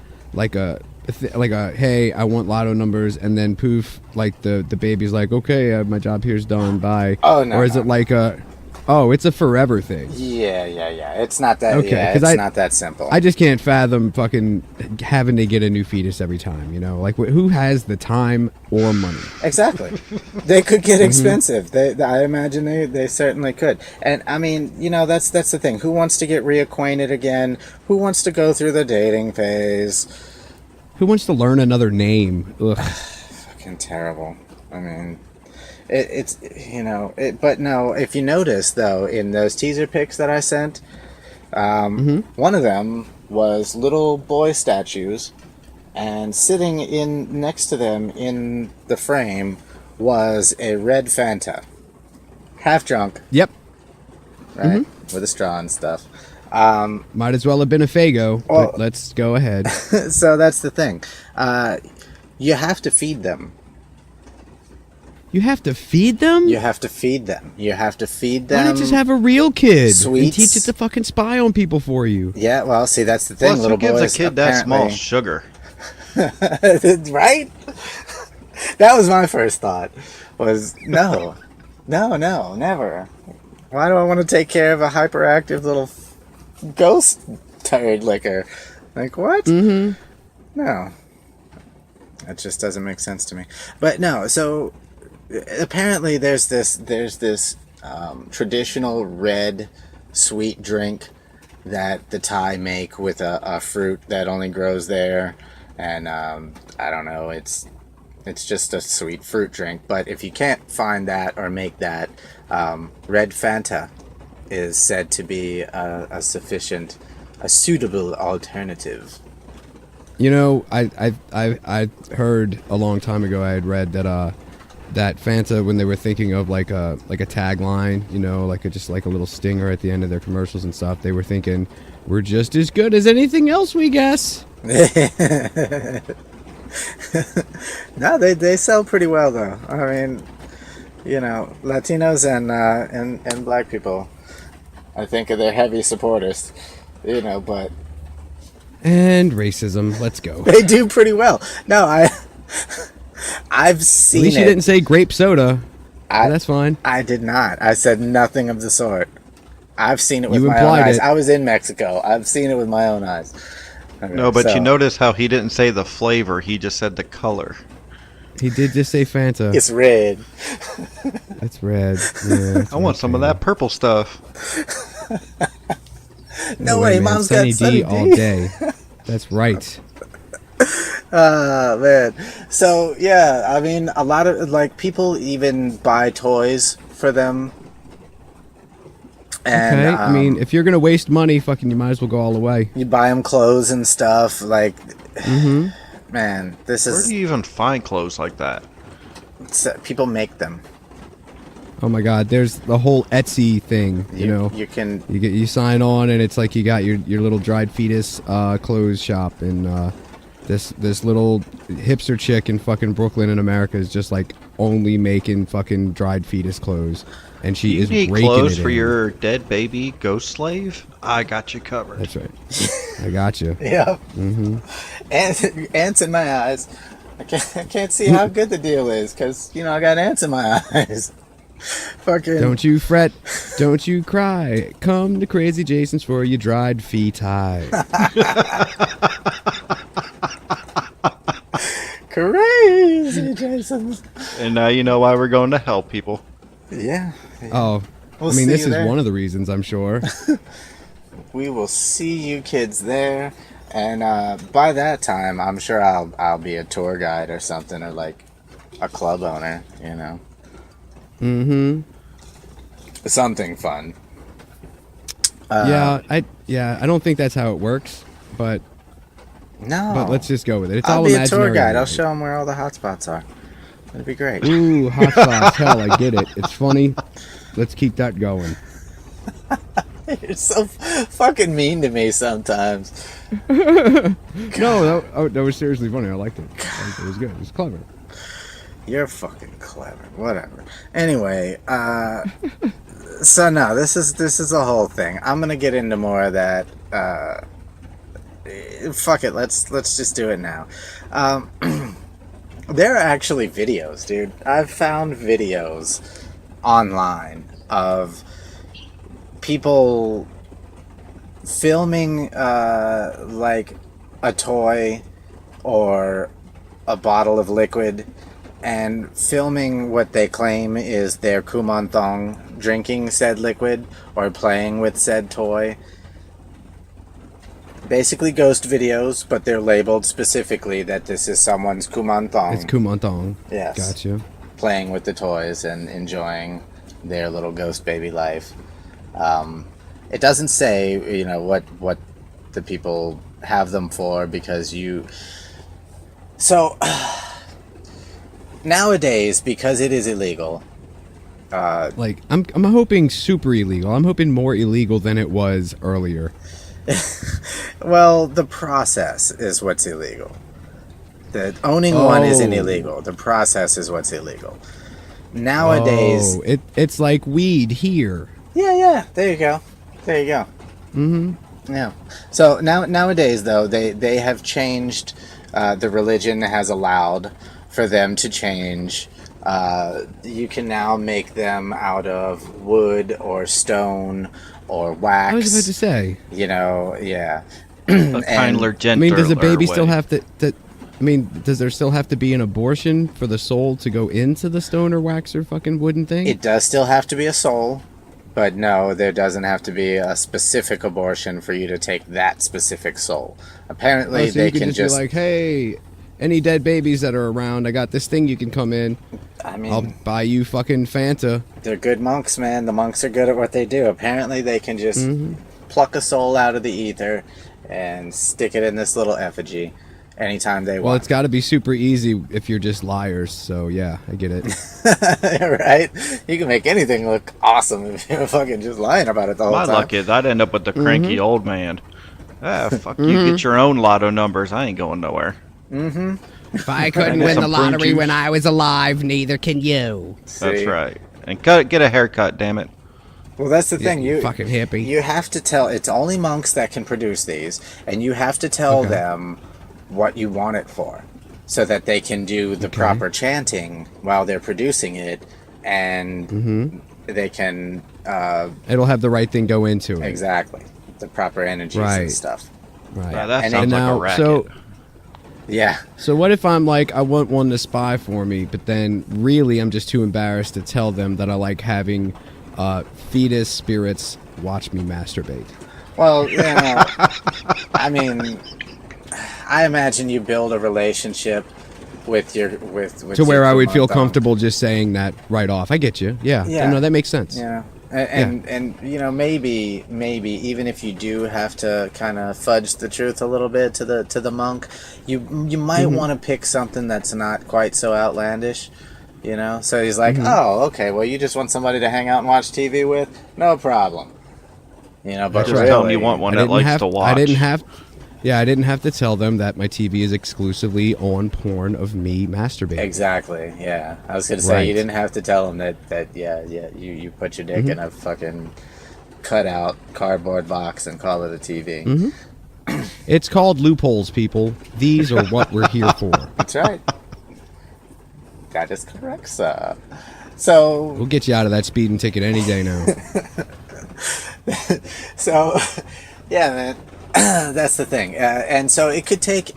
like a hey, I want lotto numbers, and then poof, like the baby's like, okay, my job here's done, bye. Oh, no, or is no. it like it's a forever thing? Yeah. It's not that. Okay, Yeah, 'cause it's not that simple. I just can't fathom fucking having to get a new fetus every time. You know, like who has the time or money? Exactly. They could get expensive. I imagine they certainly could. And I mean, that's the thing. Who wants to get reacquainted again? Who wants to go through the dating phase? Who wants to learn another name? Ugh. Fucking terrible. I mean, it's but no, if you notice though, in those teaser pics that I sent, one of them was little boy statues, and sitting in next to them in the frame was a red Fanta, half drunk, Yep. right, with a straw and stuff. Might as well have been a Fago, Oh. but let's go ahead. So that's the thing. You have to feed them. You have to feed them? You have to feed them. You have to feed Why them. not just have a real kid and sweets. teach it to fucking spy on people for you? Yeah, well, see, that's the thing. Plus, Little who gives boys a kid that small apparently- sugar? Right? That was my first thought. Was no, never. Why do I want to take care of a hyperactive little ghost turd liquor? Like what? Mm-hmm. No, that just doesn't make sense to me. But no, so apparently there's this traditional red sweet drink that the Thai make with a fruit that only grows there, and I don't know, it's just a sweet fruit drink. But if you can't find that or make that, red Fanta is said to be a suitable alternative. You know, I heard a long time ago, I had read that that Fanta, when they were thinking of like a tagline, you know, just like a little stinger at the end of their commercials and stuff, they were thinking, we're just as good as anything else, we guess. No, they sell pretty well though. I mean, Latinos and black people, I think, are their heavy supporters. But And racism, let's go. they do pretty well. No, I've seen At least it. you didn't say grape soda. I- That's fine. I did not. I said nothing of the sort. I've seen it with You my own implied eyes. it. I was in Mexico. I've seen it with my own eyes. Okay, No, but so you notice how he didn't say the flavor; he just said the color. He did just say Fanta. it's red. That's red. Yeah, I want some of that purple stuff. No way, man. Mom's Sunny got Sunny D. all day. That's right. Man. So yeah, I mean, a lot of people even buy toys for them. And Okay, I mean, if you're gonna waste money, fucking, you might as well go all the way. you buy them clothes and stuff. Man, this Where is do you even find clothes like that? people make them. Oh my God, there's the whole Etsy thing. You know, you can. you sign on, and it's like you got your little dried fetus clothes shop, and this little hipster chick in fucking Brooklyn in America is just like only making fucking dried fetus clothes, and she is You need raking clothes it for in. your dead baby ghost slave? I got you covered. That's right. I got you. Yeah. Mm-hmm. Ants in my eyes. I can't see how good the deal is because I got ants in my eyes. Fucking. Don't you fret, don't you cry. Come to Crazy Jason's for your dried feet high. Crazy Jason. And now you know why we're going to help people. Yeah. Oh, We'll I mean, see this you is there. one of the reasons, I'm sure. We will see you kids there, and by that time, I'm sure I'll be a tour guide or something, or like a club owner. Mm-hmm. Something fun. I don't think that's how it works, but No. let's just go with it. It's I'll all be a tour imaginary. guide. I'll show them where all the hot spots are. It'd be great. Ooh, hot sauce. Hell, I get it. It's funny. Let's keep that going. You're so fucking mean to me sometimes. No, that was seriously funny. I liked it. It was good. It was clever. You're fucking clever. Whatever. Anyway, so no, this is a whole thing. I'm gonna get into more of that fuck it. Let's just do it now. There are actually videos, dude. I've found videos online of people filming like a toy or a bottle of liquid and filming what they claim is their kumantong, drinking said liquid or playing with said toy. Basically ghost videos, but they're labeled specifically that this is someone's kumantong. It's kumantong. Yes. Gotcha. Playing with the toys and enjoying their little ghost baby life. It doesn't say, you know, what the people have them for, because you... So, nowadays, because it is illegal... Like, I'm hoping super illegal. I'm hoping more illegal than it was earlier. Well, the process is what's illegal. The owning one isn't illegal. The process is what's illegal. Nowadays... it's like weed here. Yeah, there you go. Mm-hmm. Yeah. So nowadays, though, they have changed. The religion has allowed for them to change. You can now make them out of wood or stone or wax. I was about to say. You know, yeah. Kindler, gentler. I mean, does a baby way. still have to... does there still have to be an abortion for the soul to go into the stone or wax or fucking wooden thing? It does still have to be a soul, but no, there doesn't have to be a specific abortion for you to take that specific soul. Apparently, so they you can can just be like, hey, any dead babies that are around, I got this thing you can come in. I mean, I'll buy you fucking Fanta. they're good monks, man. The monks are good at what they do. Apparently, they can just pluck a soul out of the ether and stick it in this little effigy anytime they Well, want. it's got to be super easy if you're just liars. So yeah, I get it. Right? You can make anything look awesome if you're fucking just lying about it the whole My time. luck is I'd end up with the cranky old man. Fuck you, get your own lotto numbers. I ain't going nowhere. If I couldn't Get win the some lottery prune when juice. I was alive, neither can you. That's See? right. And get a haircut, damn it. Well, that's the thing. you You fucking hippie. You have to tell. It's only monks that can produce these, and you have to tell them what you want it for, so that they can do the proper chanting while they're producing it, and they can It'll have the right thing go into it. exactly the proper energies Right. and stuff. Right. Yeah, that And sounds like now, a racket. Yeah. So what if I'm like, I want one to spy for me, but then really I'm just too embarrassed to tell them that I like having fetus spirits watch me masturbate. Well, you know, I mean, I imagine you build a relationship with your with To where your I would feel kumantong. comfortable just saying that right off. I get you. Yeah. Yeah. No, that makes sense. Yeah. And you know, maybe even if you do have to kind of fudge the truth a little bit to the monk, you might want to pick something that's not quite so outlandish, you know. So he's like, oh, okay, well, you just want somebody to hang out and watch TV with, no problem, you know. But Just really, tell them you want one that likes to watch. I didn't have to tell them that my TV is exclusively on porn of me masturbating. Exactly. Yeah, I was gonna say Right. you didn't have to tell him that. You put your dick in a fucking cut out cardboard box and call it a TV. It's called loopholes, people. These are what we're here for. That's right. That is correct, sir. So, We'll get you out of that speeding ticket any day now. so, yeah, man. That's the thing, and so it could take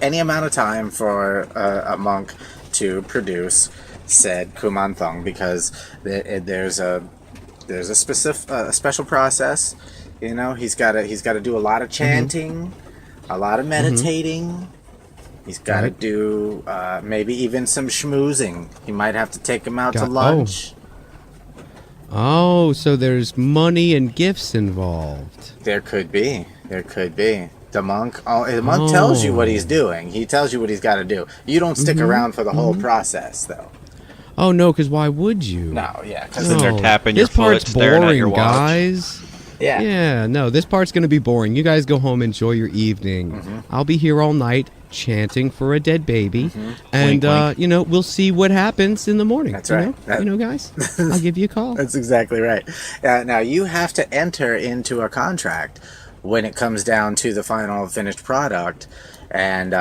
any amount of time for a monk to produce said kumantong, because there's a specific special process. You know, he's got to do a lot of chanting, a lot of meditating. He's got to do maybe even some schmoozing. He might have to take him out to lunch. Oh, so there's money and gifts involved. There could be. The monk tells you what he's doing. He tells you what he's got to do. You don't stick around for the whole process, though. Oh no, because why would you? No, yeah, because Then they're tapping your This part's foot, staring boring, at your watch. guys. yeah. Yeah, no, this part's gonna be boring. You guys go home, enjoy your evening. I'll be here all night chanting for a dead baby, and Wink, wink. we'll see what happens in the morning. That's you right. know? Guys, I'll give you a call. That's exactly right. Now you have to enter into a contract when it comes down to the final finished product. And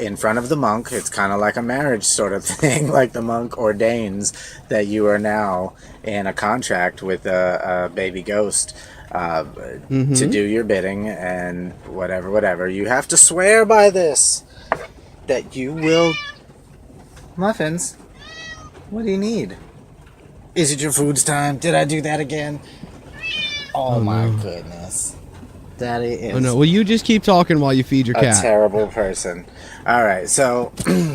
in front of the monk, it's kind of like a marriage sort of thing. Like the monk ordains that you are now in a contract with a baby ghost to do your bidding and whatever. You have to swear by this that you will. Muffins, what do you need? Is it your food's time? Did I do that again? Oh my goodness. Daddy is Oh no! Well, you just keep talking while you feed your a cat. terrible person. All right, so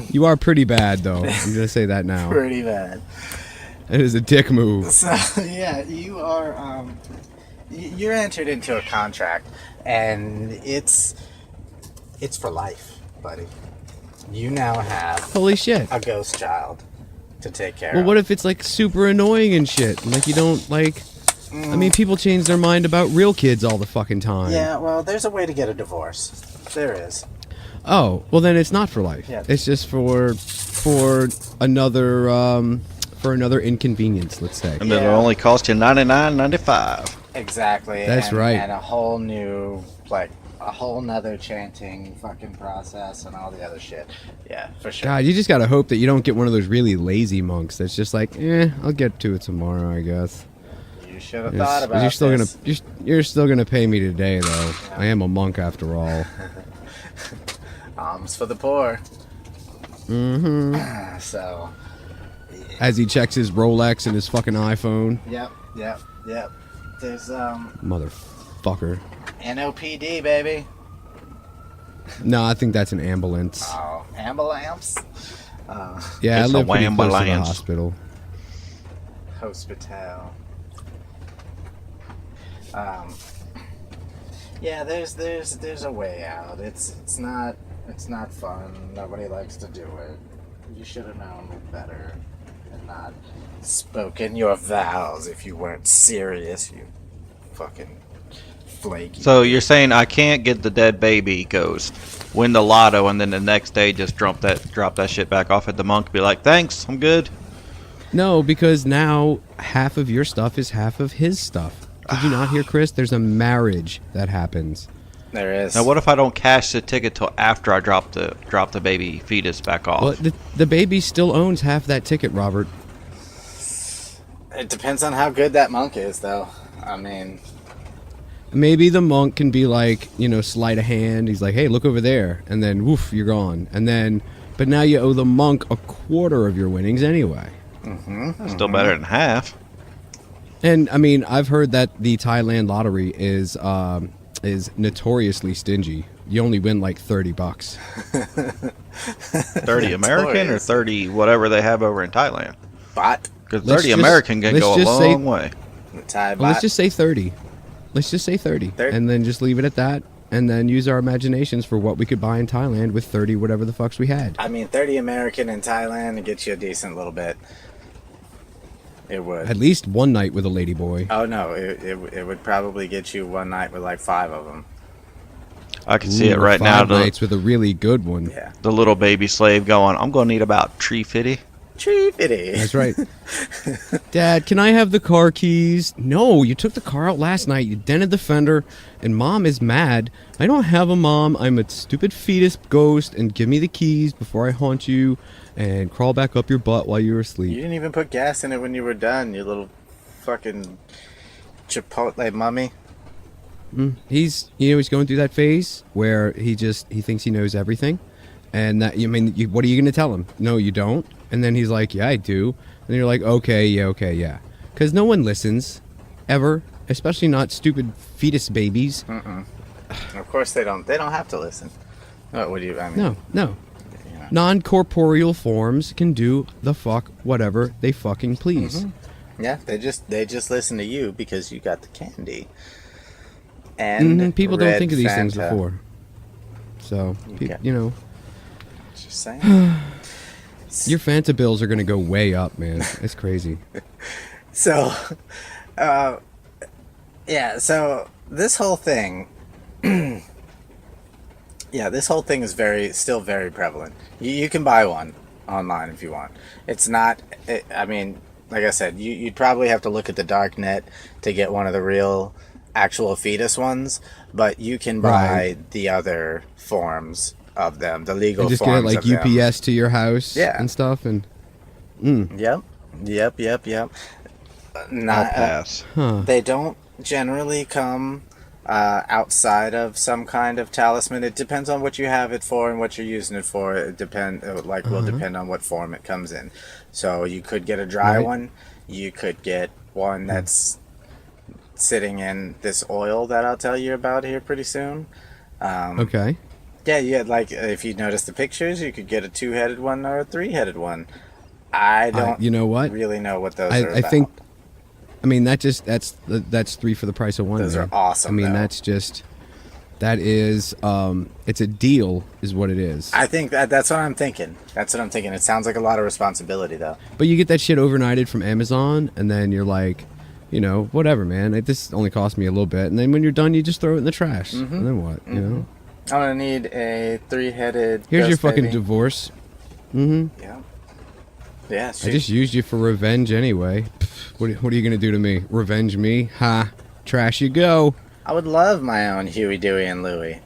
You are pretty bad, though. I'm gonna say that now. pretty bad. It is a dick move. So yeah, you are you're entered into a contract, and it's for life, buddy. You now have Holy shit! a ghost child to take care Well, of. what if it's like super annoying and shit? Like you don't like. I mean, people change their mind about real kids all the fucking time. Yeah, well, there's a way to get a divorce. There is. Oh, well then it's not for life. Yeah. It's just for another inconvenience, let's say. And then it'll only cost you $99.95. Exactly. That's right. And a whole new, like, a whole nother chanting fucking process and all the other shit. Yeah, for sure. God, you just gotta hope that you don't get one of those really lazy monks that's just like, I'll get to it tomorrow, I guess. You should have thought about You're still this. you're still gonna pay me today, though. I am a monk after all. Alms for the poor. Mm-hmm. So, As he checks his Rolex and his fucking iPhone, yep. There's, motherfucker. NOPD, baby. No, I think that's an ambulance. Oh, ambulance? Yeah, It's I a live pretty close to the wambulance. hospital. Hospital. Yeah, there's a way out. It's not fun. Nobody likes to do it. You should have known better and not spoken your vows if you weren't serious, you fucking flaky. So you're saying I can't get the dead baby ghost, win the lotto, and then the next day just drop that shit back off at the monk, be like, thanks, I'm good. No, because now half of your stuff is half of his stuff. Did you not hear, Chris? There's a marriage that happens. There is. Now what if I don't cash the ticket till after I drop the baby fetus back off? Well, the baby still owns half that ticket, Robert. It depends on how good that monk is, though. I mean, Maybe the monk can be like, sleight of hand. He's like, hey, look over there. And then, woof, you're gone. And then, but now you owe the monk a quarter of your winnings anyway. Still better than half. And, I mean, I've heard that the Thailand lottery is notoriously stingy. You only win like $30. 30 American or Notorious. 30 whatever they have over in Thailand. bot. Because Let's 30 just- American can let's go a just say- long way. The Thai Well, let's bot. just say 30. Let's just say 30. 30. And then just leave it at that. And then use our imaginations for what we could buy in Thailand with 30 whatever the fucks we had. I mean, 30 American in Thailand, it gets you a decent little bit. It would. At least one night with a lady boy. Oh no, it would probably get you one night with like 5 of them. I can see it Ooh, right now. 5 nights with a really good one. Yeah. The little baby slave going, I'm going to need about $350. Tree fitty. That's right. Dad, can I have the car keys? No, you took the car out last night. You dented the fender, and Mom is mad. I don't have a mom. I'm a stupid fetus ghost, and give me the keys before I haunt you and crawl back up your butt while you're You asleep. didn't even put gas in it when you were done, you little fucking Chipotle mummy. He's going through that phase where he thinks he knows everything, and that what are you going to tell him? No, you don't. And then he's like, yeah, I do. And you're like, okay, yeah, because no one listens, ever, especially not stupid fetus babies. Of course they don't. They don't have to listen. What would you? I mean, No. you know. Non-corporeal forms can do the fuck whatever they fucking please. Yeah, they just listen to you because you got the candy. And People don't red think of these things Fanta. before. So, Okay. Just saying. your Fanta bills are gonna go way up, man. It's crazy. So, yeah. So this whole thing, this whole thing is still very prevalent. You can buy one online if you want. It's not. I mean, like I said, you'd probably have to look at the dark net to get one of the real actual fetus ones, but you can buy Right. the other forms of them, the legal And just get it forms like of them. UPS to your house Yeah. and stuff. And Yep. I'll Not, pass. they don't generally come outside of some kind of talisman. It depends on what you have it for and what you're using it for. It will depend on what form it comes in. So you could get a dry Right. one. You could get one that's sitting in this oil that I'll tell you about here pretty soon. okay. Yeah, like if you notice the pictures, you could get a 2-headed one or a 3-headed one. I don't You know what? really know what those I, are I about. think. I mean, that's 3 for the price of 1. Those man. are awesome, I mean, though. that is it's a deal, is what it is. I think that's what I'm thinking. That's what I'm thinking. It sounds like a lot of responsibility, though. But you get that shit overnighted from Amazon, and then you're like, whatever, man. This only cost me a little bit, and then when you're done, you just throw it in the trash. Mm-hmm. And then what? You know. I'm gonna need a 3-headed. Here's your ghost fucking baby. divorce. Yeah. Yeah. I Shoot. just used you for revenge anyway. Pff, what are you gonna do to me? Revenge me? Ha! Trash you go. I would love my own Huey, Dewey, and Louie.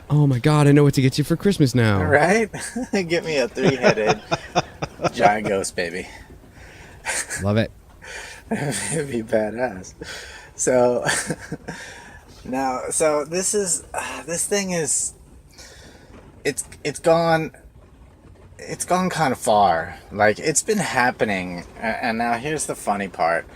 Oh my god! I know what to get you for Christmas now. Right? Get me a 3-headed giant ghost baby. Love it. It'd be badass. So now, so this thing is, it's gone kind of far. Like, it's been happening, and now here's the funny part.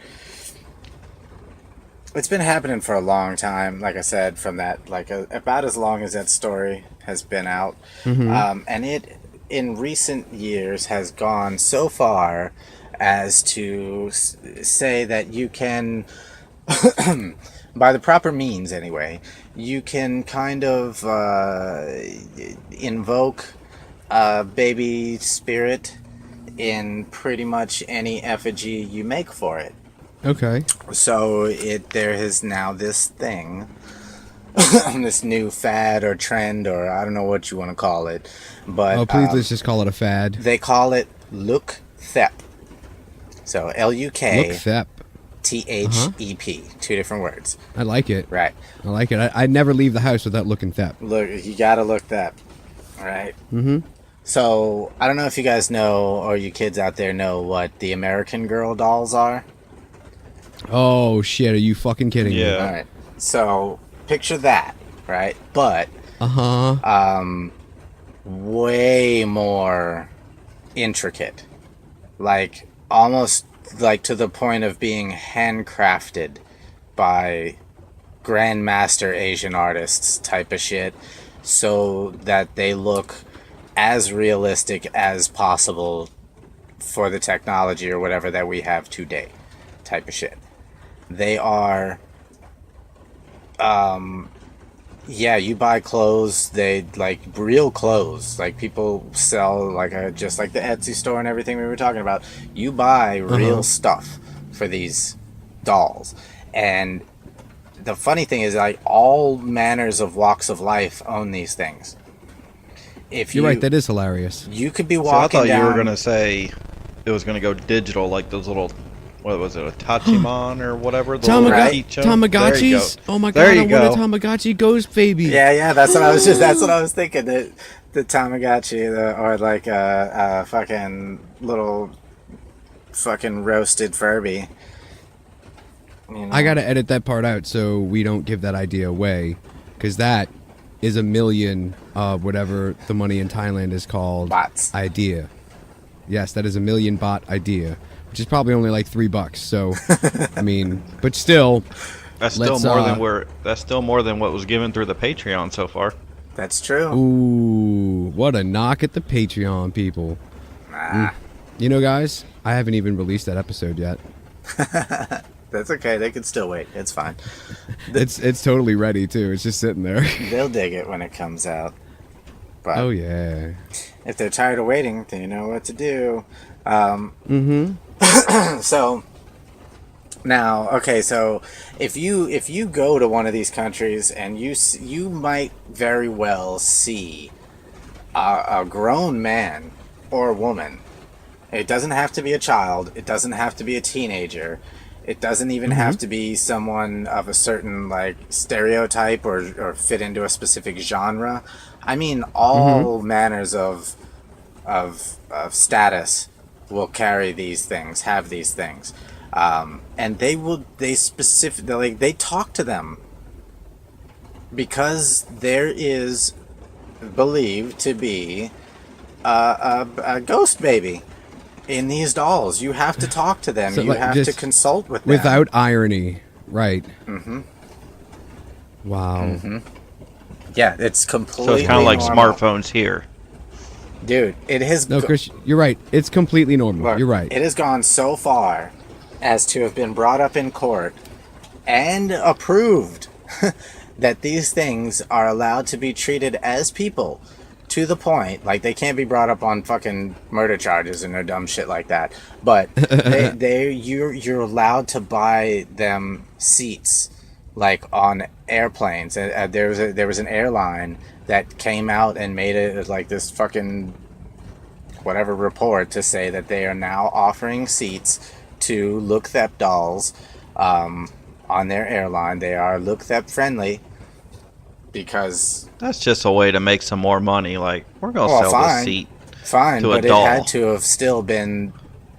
It's been happening for a long time, like I said, from that, like, about as long as that story has been out. And it, in recent years, has gone so far as to say that you can, by the proper means anyway, you can kind of invoke a baby spirit in pretty much any effigy you make for it. Okay. So there is now this thing, this new fad or trend, or I don't know what you want to call it, but Oh, please, let's just call it a fad. they call it Look Thep. So Look L-U-K Thep. T-H-E-P, 2 different words. I like it. Right. I like it. I never leave the house without looking Thep. Look, you gotta look that. All right. Mm-hmm. So I don't know if you guys know, or you kids out there know, what the American Girl dolls are. Oh shit! Are you fucking kidding me? Yeah. All right. So picture that, right? But way more intricate, like almost like to the point of being handcrafted by grandmaster Asian artists type of shit, so that they look as realistic as possible for the technology or whatever that we have today type of shit. They are yeah, you buy clothes, they like real clothes, like people sell like just like the Etsy store and everything we were talking about. You buy real stuff for these dolls, and the funny thing is, like, all manners of walks of life own these things. If You're right. That is hilarious. you could be So I walking thought down, you were gonna say it was gonna go digital, like those little, what was it, a Tachimon or whatever? The little Right. keychain? There you go. Tamagotchis. Oh my There god! you I go. want a Tamagotchi ghost baby. yeah, that's what I was thinking. The Tamagotchi, or like a fucking little fucking roasted Furby. You know? I gotta edit that part out so we don't give that idea away, because that is a million, whatever the money in Thailand is called, Bots. idea. Yes, that is a million bot idea, which is probably only like $3. So, I mean, but still, That's still let's, that's still more than what was given through the Patreon so far. That's true. ooh, what a knock at the Patreon people. You know, guys, I haven't even released that episode yet. That's okay. They can still wait. It's fine. It's totally ready too. It's just sitting there. They'll dig it when it comes out. But Oh yeah. if they're tired of waiting, they know what to do. So now, okay, so if you go to one of these countries and you might very well see a grown man or woman. It doesn't have to be a child. It doesn't have to be a teenager. It doesn't even have to be someone of a certain like stereotype or fit into a specific genre. I mean, all manners of status will carry these things, have these things, and they talk to them because there is believed to be a ghost baby in these dolls. You have to talk to them. So, you like, have just to consult with them. Without irony, right? Wow. Yeah, it's So completely it's kind of like normal. smartphones here. Dude, it has No, Chris, you're right. It's completely normal. look, You're right. It has gone so far as to have been brought up in court and approved that these things are allowed to be treated as people, to the point like they can't be brought up on fucking murder charges and no dumb shit like that, but you're allowed to buy them seats like on airplanes. And there was an airline that came out and made it like this fucking whatever report to say that they are now offering seats to Look Thep dolls on their airline. They are Look Thep friendly because That's just a way to make some more money. Like, we're going to Well, sell this fine. seat fine, to a but doll. it had to have still been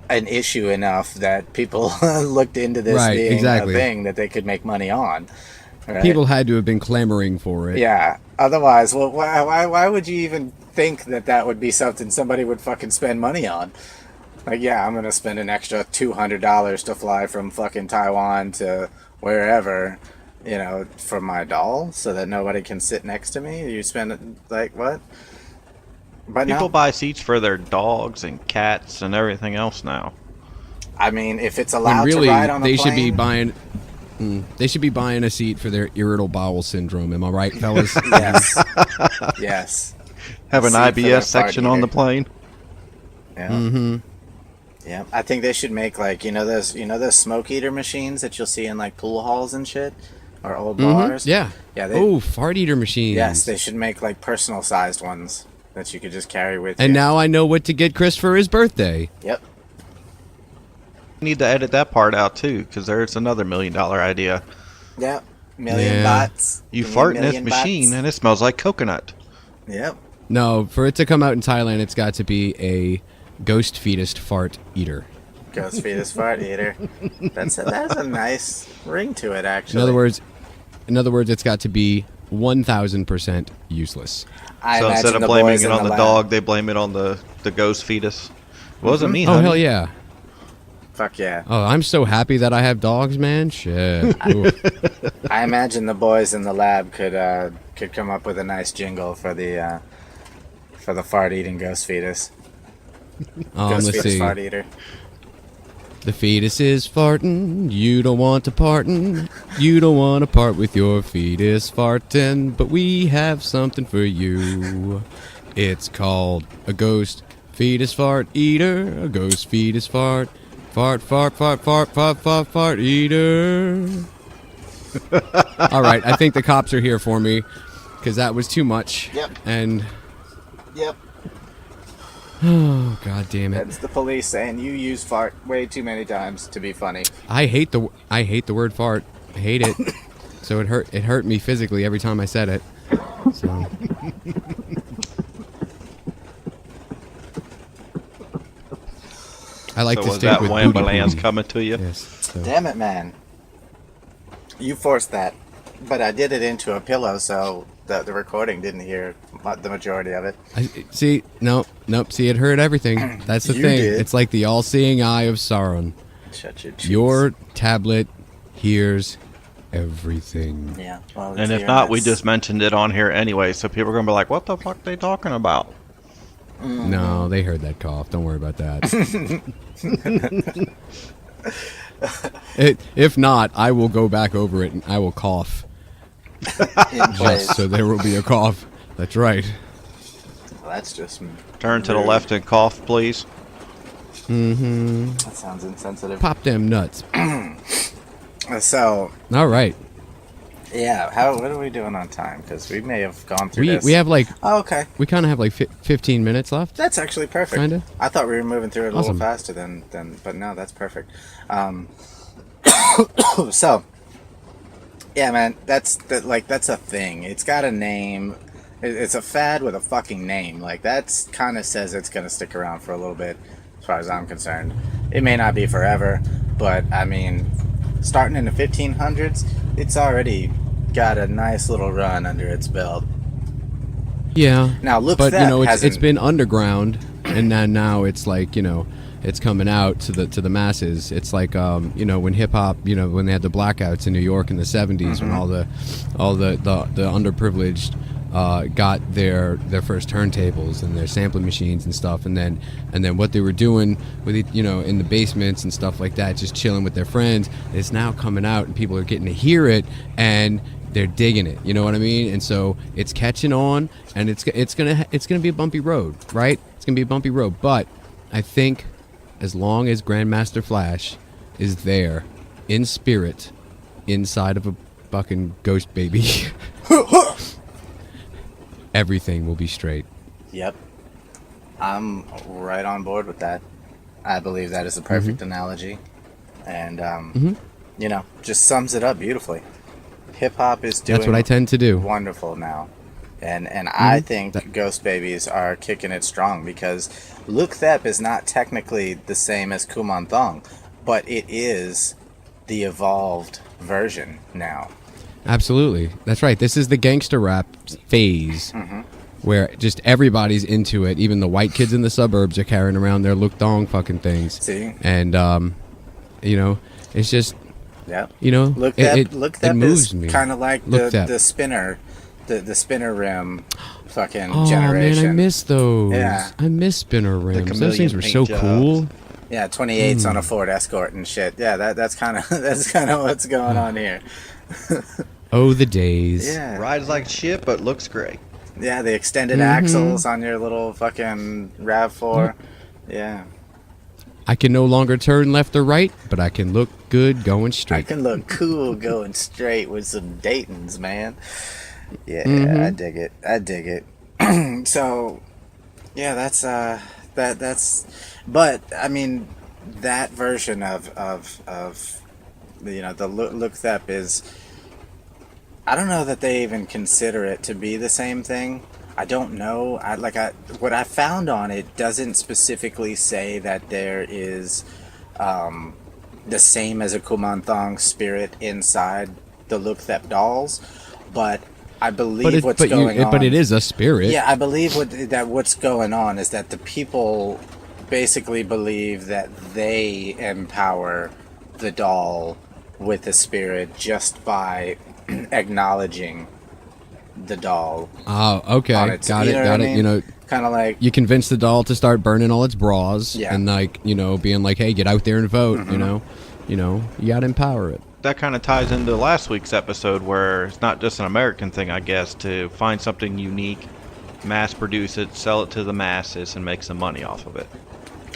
an issue enough that people looked into this Right, being exactly. a thing that they could make money on. Right? People had to have been clamoring for it. Yeah. Otherwise, well, why would you even think that that would be something somebody would fucking spend money on? Like, yeah, I'm gonna spend an extra $200 to fly from fucking Taiwan to wherever, for my doll, so that nobody can sit next to me. You spend like what? But People no, buy seats for their dogs and cats and everything else now. I mean, if it's When allowed really, to ride on a they plane, should be buying. They should be buying a seat for their irritable bowel syndrome. Am I right, fellas? Yes, yes, Have an Seat for their IBS section on the eater. plane. yeah. Yeah, I think they should make like those smoke eater machines that you'll see in like pool halls and shit, or old bars. Yeah. Yeah, Oh, fart eater machines. Yes, they should make like personal sized ones that you could just carry with you. And now I know what to get Chris for his birthday. Yep. You need to edit that part out too, because there's another $1 million idea. Yep. Million Yeah. bots. You Give me fart a in this million machine bots. and it smells like coconut. Yep. No, for it to come out in Thailand, it's got to be a ghost fetus fart eater. Ghost fetus fart eater. That's a nice ring to it, actually. In other words, it's got to be 1,000% useless. I So imagine instead of the blaming boys it in on the lab- dog, they blame it on the ghost fetus. Wasn't me, Oh, honey. hell yeah. Fuck yeah. Oh, I'm so happy that I have dogs, man. Shit. Oof. I imagine the boys in the lab could come up with a nice jingle for the fart eating ghost fetus. Ghost Let's fetus see. fart eater. The fetus is farting. You don't want to partin'. You don't want to part with your fetus fartin'. But we have something for you. It's called a ghost fetus fart eater. A ghost fetus fart. Fart, fart, fart, fart, fart, fart, fart eater. All right, I think the cops are here for me because that was too much. Yep. And Yep. oh, god damn it! That's the police saying you use fart way too many times to be funny. I hate the word fart. I hate it. So it hurt me physically every time I said it. So I like So to was stick that with Wambulance booty. coming to you? Yes. So. Damn it, man. You forced that. But I did it into a pillow, so the recording didn't hear the majority of it. See, nope. See, it hurt everything. That's the You thing. did. It's like the all-seeing eye of Sauron. Shut your cheeks. Your tablet hears everything. Yeah. Well, And it's if here, not, we that's- just mentioned it on here anyway, so people are going to be like, what the fuck are they talking about? No, they heard that cough. Don't worry about that. If not, I will go back over it and I will cough. in place. Just so there will be a cough. That's right. Well, that's just Turn to the rude. left and cough, please. That sounds insensitive. Pop them nuts. So All right. Yeah. What are we doing on time? Because we may have gone through this. We have like Oh, okay. we kind of have like 15 minutes left. That's actually perfect. Kinda. I thought we were moving through it a Awesome. little faster than, but no, that's perfect. So, yeah, man, that's a thing. It's got a name. It's a fad with a fucking name. Like, that's kind of says it's gonna stick around for a little bit, as far as I'm concerned. It may not be forever, but I mean, starting in the 1500s, it's already got a nice little run under its belt. Yeah. Now, look, but that you know, it's hasn't- been underground, and then now it's like, you know, it's coming out to the masses. It's like you know, when hip hop, you know, when they had the blackouts in New York in the 70s, when all the underprivileged got their first turntables and their sampling machines and stuff, and then what they were doing with it, you know, in the basements and stuff like that, just chilling with their friends, it's now coming out and people are getting to hear it and they're digging it. You know what I mean? And so it's catching on, and it's gonna be a bumpy road, right? It's gonna be a bumpy road, but I think as long as Grandmaster Flash is there in spirit inside of a fucking ghost baby, everything will be straight. Yep. I'm right on board with that. I believe that is a perfect analogy. And, you know, just sums it up beautifully. Hip hop is doing That's what I tend to do. wonderful now. And I think Ghost Babies are kicking it strong because Luke Thep is not technically the same as Kuman Thong, but it is the evolved version now. Absolutely. That's right. This is the gangster rap phase where just everybody's into it. Even the white kids in the suburbs are carrying around their Luke Dong fucking things. See? And, you know, it's just, Yeah. you know, Look it Thep moves is me. kind of like Look Thep. the spinner, the spinner rim fucking Oh, generation. man, I miss those. Yeah. I miss spinner rims. Those chameleon things were so paint cool. Yeah, 28s on a Ford Escort and shit. Yeah, that's kind of what's going on here. Oh, the days. Yeah. Rides like shit, but looks great. Yeah, the extended axles on your little fucking RAV4. Yeah. I can no longer turn left or right, but I can look good going I straight. can look cool going straight with some Daytons, man. Yeah, I dig it. I dig it. So, yeah, that's but I mean, that version of you know, the Look Thep is, I don't know that they even consider it to be the same thing. I don't know. What I found on it doesn't specifically say that there is the same as a Kuman Thong spirit inside the Look Thep dolls, but I believe what's going on. But it is a spirit. Yeah, I believe what's going on is that the people basically believe that they empower the doll with the spirit just by acknowledging the doll. Oh, okay. On its- Got you it. know what Got I it. mean? You know, Kind of like, you convince the doll to start burning all its bras, Yeah. and like, you know, being like, hey, get out there and vote. You know, you got to empower it. That kind of ties into last week's episode where it's not just an American thing, I guess, to find something unique, mass produce it, sell it to the masses, and make some money off of it.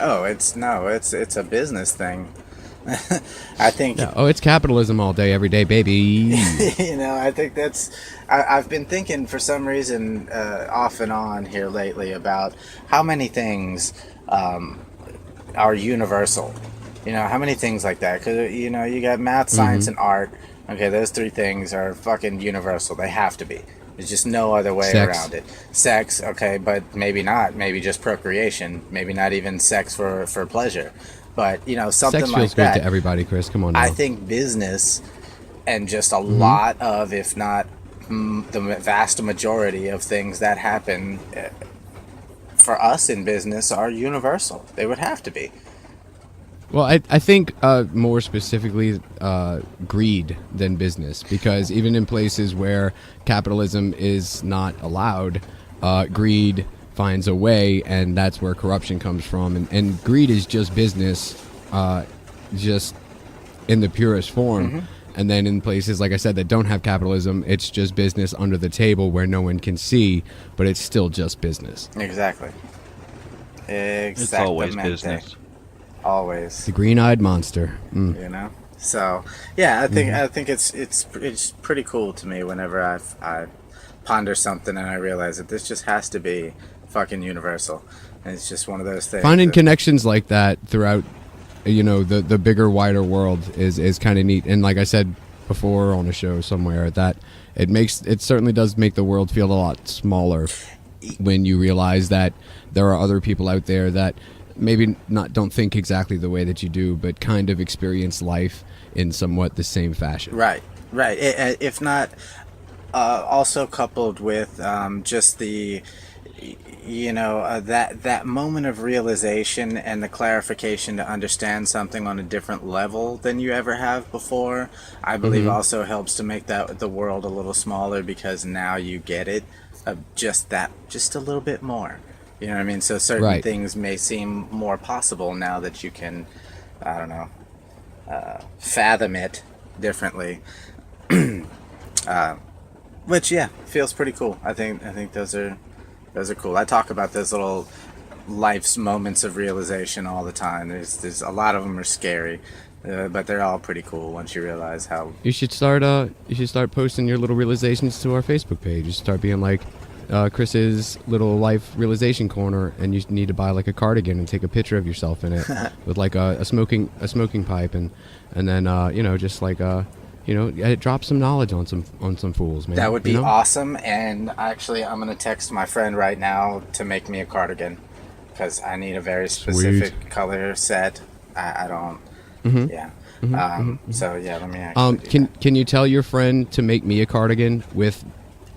oh, it's a business thing. I think Yeah. Oh, it's capitalism all day, every day, baby. you know, I think I've been thinking for some reason off and on here lately about how many things are universal. You know, how many things like that? Because, you know, you got math, science, and art. Okay, those three things are fucking universal. They have to be. There's just no other way Sex. around it. Sex, okay, but maybe not. Maybe just procreation. Maybe not even sex for pleasure. But, you know, something Sex like feels that. good to everybody, Chris. Come on now. I think business and just a lot of, if not the vast majority of things that happen for us in business are universal. They would have to be. Well, I think more specifically greed than business, because even in places where capitalism is not allowed, greed finds a way, and that's where corruption comes from. And greed is just business, just in the purest form. And then in places, like I said, that don't have capitalism, it's just business under the table where no one can see, but it's still just business. Exactly. It's always business. Always. The green-eyed monster. You know? So yeah, I think it's pretty cool to me whenever I ponder something and I realize that this just has to be fucking universal, and it's just one of those things. Finding connections like that throughout, the bigger, wider world is kind of neat. And like I said before on a show somewhere, that it certainly does make the world feel a lot smaller when you realize that there are other people out there that maybe don't think exactly the way that you do, but kind of experience life in somewhat the same fashion. Right. If not, also coupled with just the, that moment of realization and the clarification to understand something on a different level than you ever have before, I believe also helps to make the world a little smaller, because now you get it just a little bit more. You know what I mean? So certain things may seem more possible now that you can, I don't know, fathom it differently. Which feels pretty cool. I think those are cool. I talk about those little life's moments of realization all the time. There's a lot of them are scary, but they're all pretty cool once you realize how. You should start posting your little realizations to our Facebook page. You should start being like Chris's little life realization corner, and you need to buy like a cardigan and take a picture of yourself in it with like a smoking pipe, and then just like drop some knowledge on some fools, man. That would be awesome. And actually, I'm gonna text my friend right now to make me a cardigan, because I need a very specific color set. I don't. So yeah, let me actually can you tell your friend to make me a cardigan with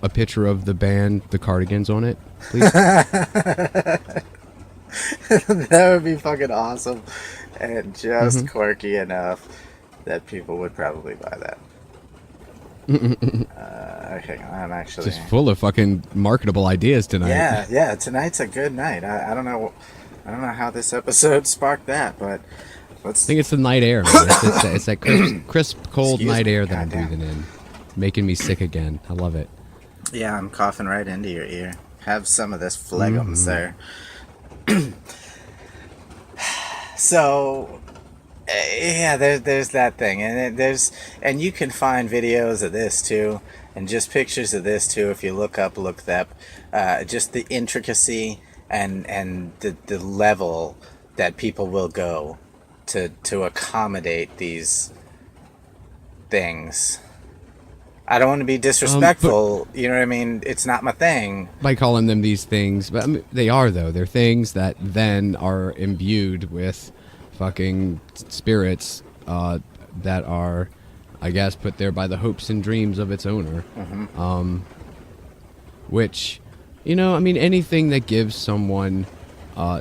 a picture of the band The Cardigans on it, please? That would be fucking awesome, and just quirky enough that people would probably buy that. Okay, I'm actually just full of fucking marketable ideas tonight. Yeah. Tonight's a good night. I don't know how this episode sparked that, but I think it's the night air, man. It's that crisp, cold night air that I'm breathing in, making me sick again. I love it. Yeah, I'm coughing right into your ear. Have some of this phlegm, sir. So, yeah, there's that thing, and you can find videos of this too, and just pictures of this too if you look up just the intricacy and the level that people will go to accommodate these things. I don't want to be disrespectful, you know what I mean? It's not my thing. By calling them these things, but I mean, they are, though. They're things that then are imbued with fucking spirits that are, I guess, put there by the hopes and dreams of its owner. Which, I mean, anything that gives someone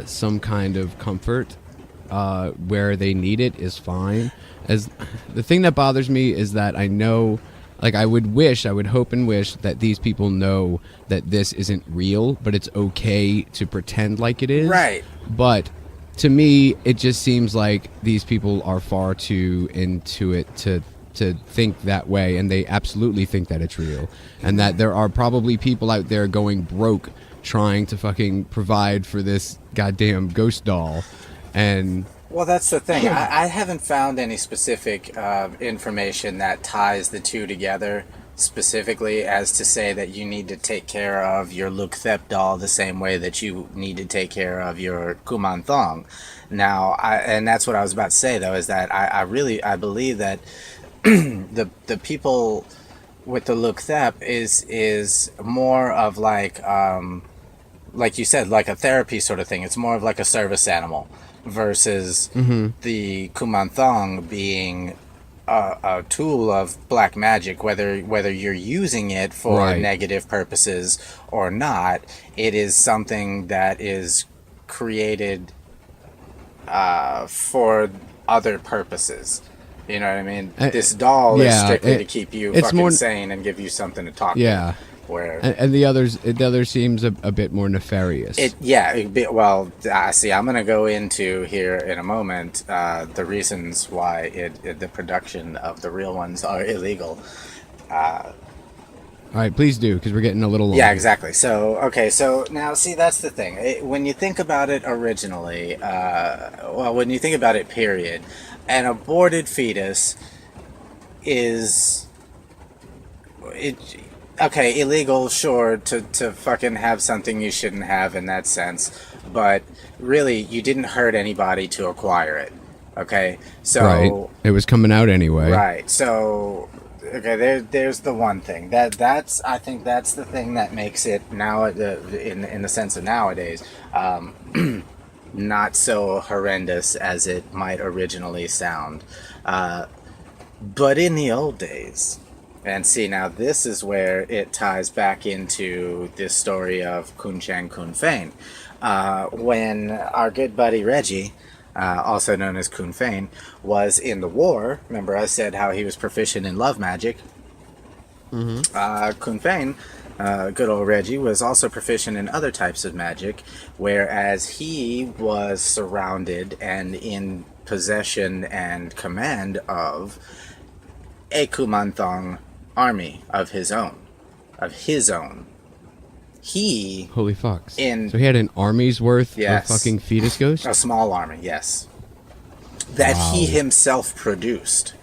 some kind of comfort where they need it is fine. As the thing that bothers me is that I know... Like, I would hope and wish that these people know that this isn't real, but it's okay to pretend like it is. Right. But to me, it just seems like these people are far too into it to think that way, and they absolutely think that it's real. And that there are probably people out there going broke trying to fucking provide for this goddamn ghost doll. And... Well, that's the thing. I haven't found any specific information that ties the two together specifically as to say that you need to take care of your Lukthep doll the same way that you need to take care of your Kumanthong. Now, and that's what I was about to say, though, is that I believe that the people with the Lukthep is more of like you said, like a therapy sort of thing. It's more of like a service animal. Versus the Kumanthong being a tool of black magic, whether you're using it for negative purposes or not, it is something that is created for other purposes. You know what I mean? This doll is strictly to keep you fucking sane and give you something to talk to. And the other seems a bit more nefarious. Well, see, I'm going to go into here in a moment the reasons why the production of the real ones are illegal. All right, please do, because we're getting a little long. Yeah, exactly. So, okay, so now see, that's the thing. When you think about it originally, when you think about it, period, an aborted fetus is it. Okay, illegal, sure, to fucking have something you shouldn't have in that sense, but really, you didn't hurt anybody to acquire it. Okay, so Right. It was coming out anyway. right, so okay, there's the one thing that's I think that's the thing that makes it now in the sense of nowadays, not so horrendous as it might originally sound, but in the old days. And see, now this is where it ties back into this story of Kun Chang Kun Fein. When our good buddy Reggie, also known as Kun Fein, was in the war, remember I said how he was proficient in love magic? Kun Fein, good old Reggie, was also proficient in other types of magic, whereas he was surrounded and in possession and command of a Kumanthong army of his own. He Holy fucks. In So he had an army's worth Yes. of fucking fetus ghosts? a small army, yes, that he Wow. himself produced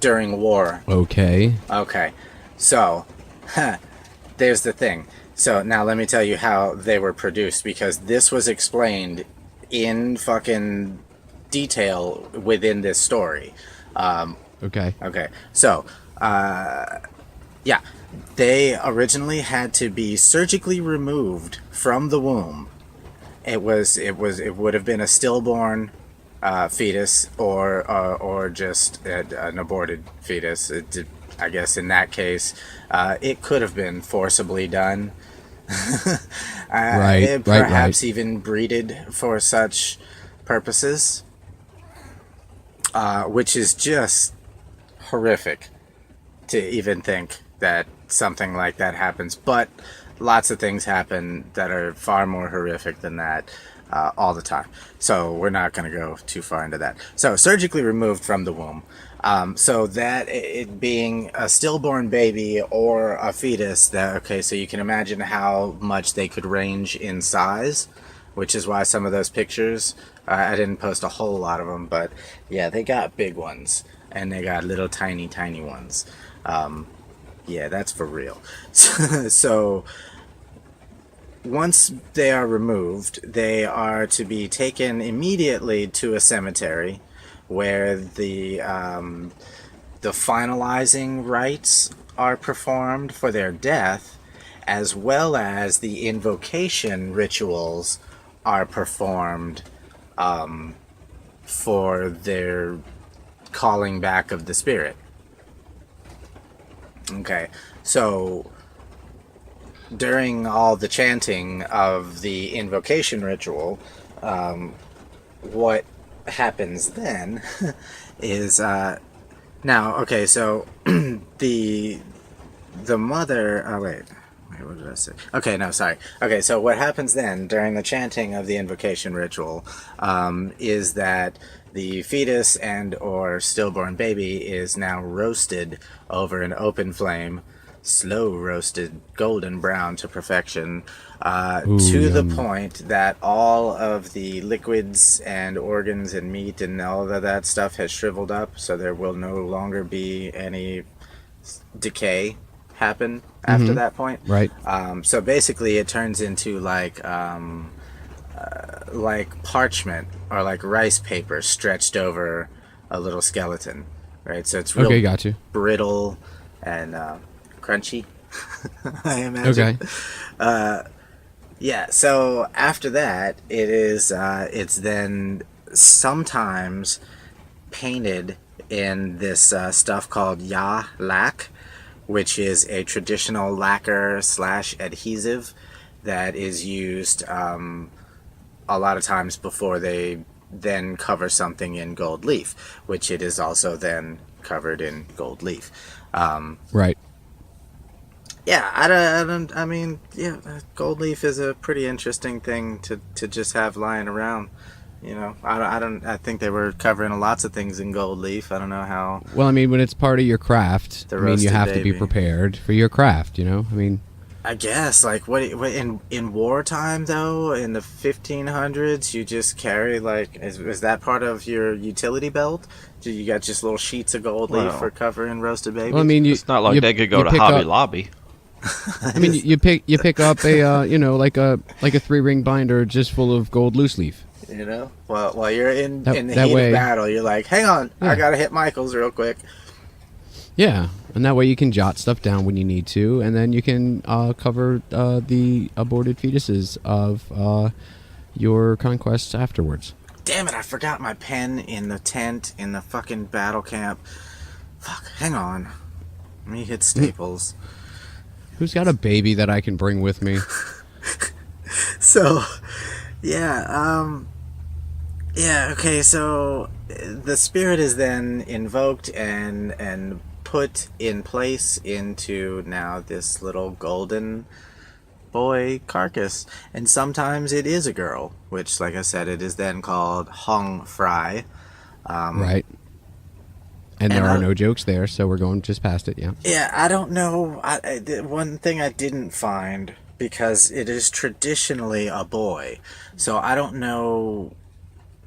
during war. Okay. Okay, so there's the thing. So now let me tell you how they were produced, because this was explained in fucking detail within this story. Okay. Okay, so yeah, they originally had to be surgically removed from the womb. It would have been a stillborn fetus or just an aborted fetus. I guess in that case, it could have been forcibly done. Right, Perhaps right. even breeded for such purposes, which is just horrific to even think that something like that happens. But lots of things happen that are far more horrific than that all the time. So we're not going to go too far into that. So surgically removed from the womb. So that it being a stillborn baby or a fetus, that okay, so you can imagine how much they could range in size, which is why some of those pictures, I didn't post a whole lot of them, but yeah, they got big ones and they got little tiny ones. Yeah, that's for real. So once they are removed, they are to be taken immediately to a cemetery where the finalizing rites are performed for their death, as well as the invocation rituals are performed for their calling back of the spirit. Okay, so during all the chanting of the invocation ritual, what happens then is now okay, so the mother, oh wait, what did I say? Okay, no, sorry. Okay, so what happens then during the chanting of the invocation ritual is that the fetus and or stillborn baby is now roasted over an open flame, slow roasted, golden brown to perfection, to the point that all of the liquids and organs and meat and all of that stuff has shriveled up, so there will no longer be any decay happen after that point. Right. So basically it turns into like parchment or like rice paper stretched over a little skeleton, right? So it's real Okay, got you. brittle and crunchy, I imagine. Okay. Yeah, so after that, it's then sometimes painted in this stuff called ya lac, which is a traditional lacquer / adhesive that is used a lot of times before they then cover something in gold leaf, which it is also then covered in gold leaf. Right. Yeah, I mean, yeah, gold leaf is a pretty interesting thing to just have lying around. I think they were covering lots of things in gold leaf. I don't know how. Well, I mean, when it's part of your craft, The I mean, you roasted have to be baby. prepared for your craft. You know, I mean, I guess like what in wartime though, in the 1500s, you just carry like is that part of your utility belt? Do you got just little sheets of gold leaf Well. for covering roasted babies? well, I mean, It's not like they could go you to pick Hobby up- Lobby. I mean, you pick up a like a 3-ring binder just full of gold loose leaf. Well, while you're in That- the that heat way- of battle, you're like, hang on, I Yeah. gotta hit Michael's real quick. Yeah, and that way you can jot stuff down when you need to, and then you can cover the aborted fetuses of your conquests afterwards. Damn it, I forgot my pen in the tent in the fucking battle camp. Fuck, hang on. Let me hit Staples. Who's got a baby that I can bring with me? So, yeah, okay, so the spirit is then invoked and put in place into now this little golden boy carcass. And sometimes it is a girl, which, like I said, it is then called Hong Fry. Right. And there and are I- no jokes there, so we're going just past it, yeah. Yeah, I don't know. One thing I didn't find, because it is traditionally a boy, so I don't know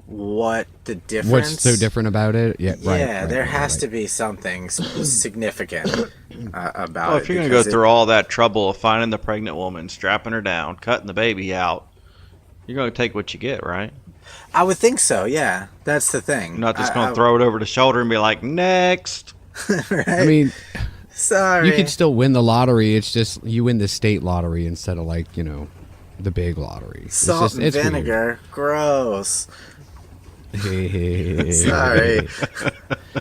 what the difference. What's so different about it? Yeah, right. Yeah, right, there right, has right. to be something significant about Well, it. if you're going to go because through all that trouble of finding the pregnant woman, strapping her down, cutting the baby out, you're going to take what you get, right? I would think so. Yeah, that's the thing. You're not just going to throw it over the shoulder and be like, next. Right? I mean, sorry. you could still win the lottery. It's just you win the state lottery instead of the big lottery. It's Salt just, and it's weird. vinegar. Gross. Sorry. Sorry.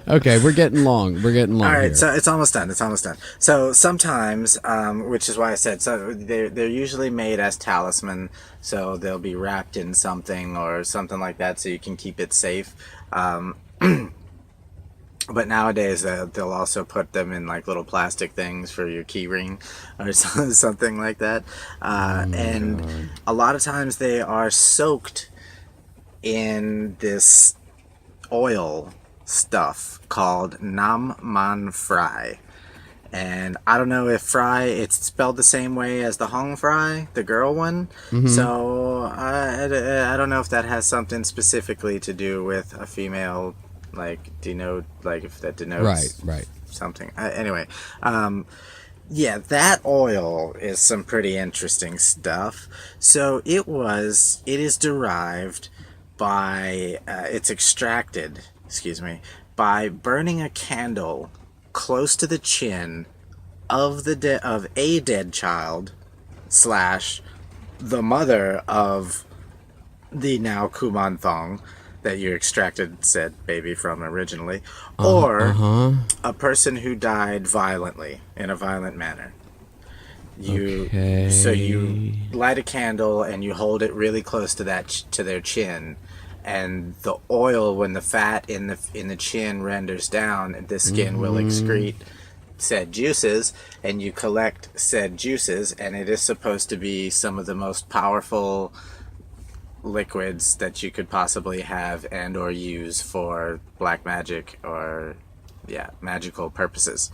Okay, we're getting long. We're getting long All right, here. so it's almost done. It's almost done. So sometimes, which is why I said, so they're usually made as talisman, so they'll be wrapped in something or something like that, so you can keep it safe. But nowadays, they'll also put them in like little plastic things for your key ring or something like that. And a lot of times they are soaked in this oil stuff called Nam Man Fry. And I don't know if fry, it's spelled the same way as the Hong Fry, the girl one. So I don't know if that has something specifically to do with a female, like if that denotes Right. something. Anyway, yeah, that oil is some pretty interesting stuff. So it is derived by, it's extracted, by burning a candle close to the chin of a dead child / the mother of the now Kumanthong that you extracted said baby from originally, or a person who died violently in a violent manner. So you light a candle and you hold it really close to to their chin, and the oil, when the fat in the chin renders down, the skin will excrete said juices, and you collect said juices, and it is supposed to be some of the most powerful liquids that you could possibly have and or use for black magic or magical purposes.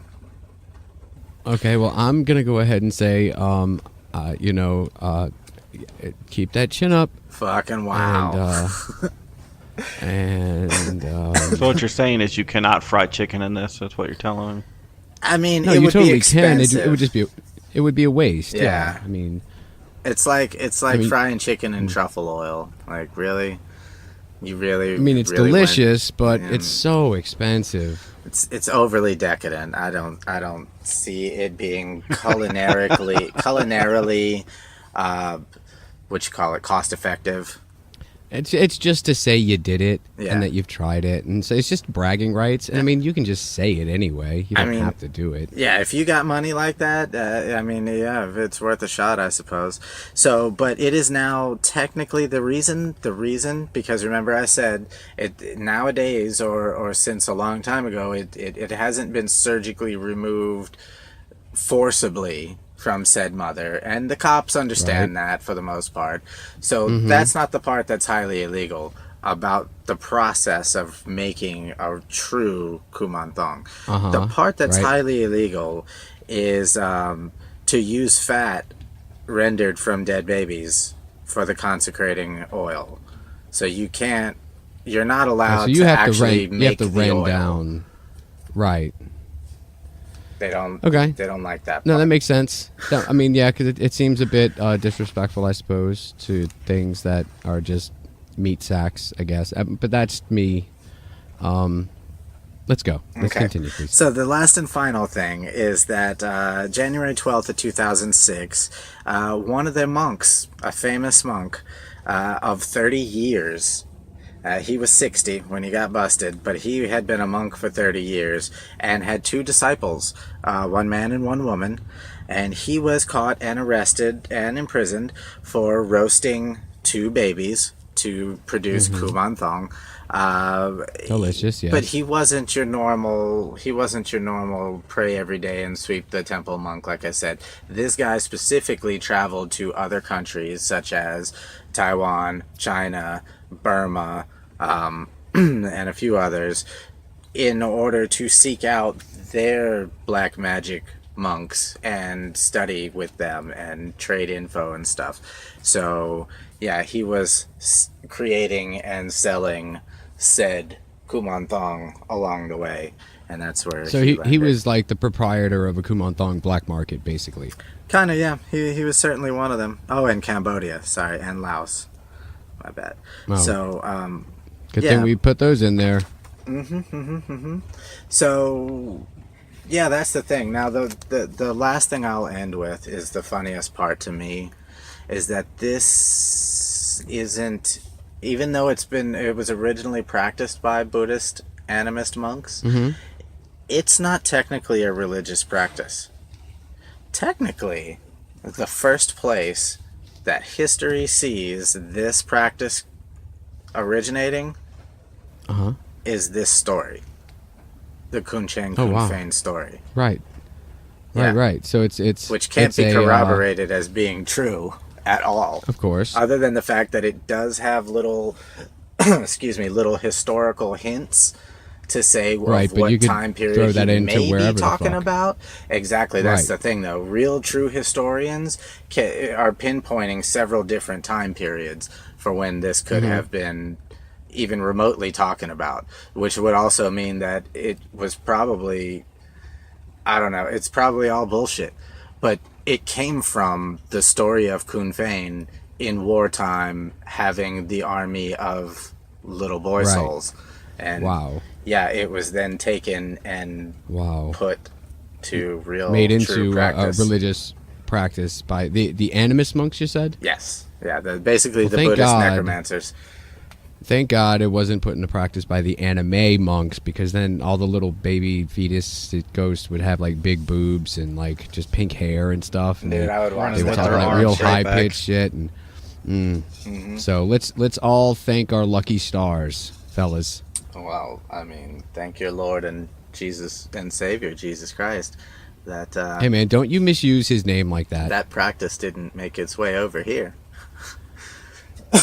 Okay, well, I'm going to go ahead and say, keep that chin up. Fucking wow. So what you're saying is you cannot fry chicken in this? That's what you're telling me? I mean, No, it you would totally be can. expensive. It would just be, it would be a waste. Yeah. I mean, It's like mean- frying chicken in truffle oil. Like, really? You really? I mean, it's really delicious, but and- it's so expensive. It's overly decadent. I don't see it being culinarily, what you call it, cost effective. It's just to say you did it Yeah. and that you've tried it, and so it's just bragging rights. And I mean, you can just say it anyway. You I don't mean- have to do it. Yeah, if you got money like that, if it's worth a shot, I suppose. So, but it is now technically the reason, because remember I said it nowadays or since a long time ago, it hasn't been surgically removed forcibly from said mother, and the cops understand that for the most part. So that's not the part that's highly illegal. about the process of making a true kumanthong. Uh-huh, The part that's right. highly illegal is to use fat rendered from dead babies for the consecrating oil. So you're not allowed So you to have to actually rain. You have make to the rain oil. down. Right. They don't. Okay. They don't like that. No, that part. makes sense. I mean, yeah, because it seems a bit disrespectful, I suppose, to things that are just meat sacks, I guess. But that's me. Let's go. Let's continue, please. So the last and final thing is that January 12th of 2006, one of their monks, a famous monk of 30 years, he was 60 when he got busted, but he had been a monk for 30 years and had two disciples, one man and one woman, and he was caught and arrested and imprisoned for roasting two babies to produce kumanthong. Delicious, yes. But he wasn't your normal pray every day and sweep the temple monk, like I said. This guy specifically traveled to other countries such as Taiwan, China, Burma, and a few others in order to seek out their black magic monks and study with them and trade info and stuff. So yeah, he was creating and selling said kumanthong along the way, and that's where So he was like the proprietor of a kumanthong black market, basically. kind of, yeah, he was certainly one of them. Oh, and Cambodia, sorry, and Laos, my bad. Wow. So Good yeah. thing we put those in there. So yeah, that's the thing. Now the last thing I'll end with is the funniest part to me, is that this isn't, even though it was originally practiced by Buddhist animist monks, it's not technically a religious practice. Technically, the first place that history sees this practice originating is this story. The Kunchen Kunfein story. Right. Yeah. Right. So it's which can't it's be a, corroborated as being true at all. Of course. Other than the fact that it does have little little historical hints to say Right, of but what you could time period throw that he into may wherever be the talking fuck. about. Exactly, that's Right. the thing though. Real true historians are pinpointing several different time periods for when this could have been even remotely talking about, which would also mean that it was probably, I don't know, it's probably all bullshit, but it came from the story of Kunfein in wartime having the army of little boy Right. souls. And Wow. yeah, it was then taken and put to real Made true into a practice. religious practice by the animist monks, you said? Yes. Yeah, basically the thank Buddhist God. necromancers. Thank God it wasn't put into practice by the anime monks, because then all the little baby fetus ghosts would have like big boobs and like just pink hair and stuff. And Dude, I would want they to were with lift talking their their like arms real straight high back. pitched shit. And so let's all thank our lucky stars, fellas. Well, I mean, thank your Lord and Jesus and Savior, Jesus Christ, that Hey man, don't you misuse his name like that. that practice didn't make its way over here.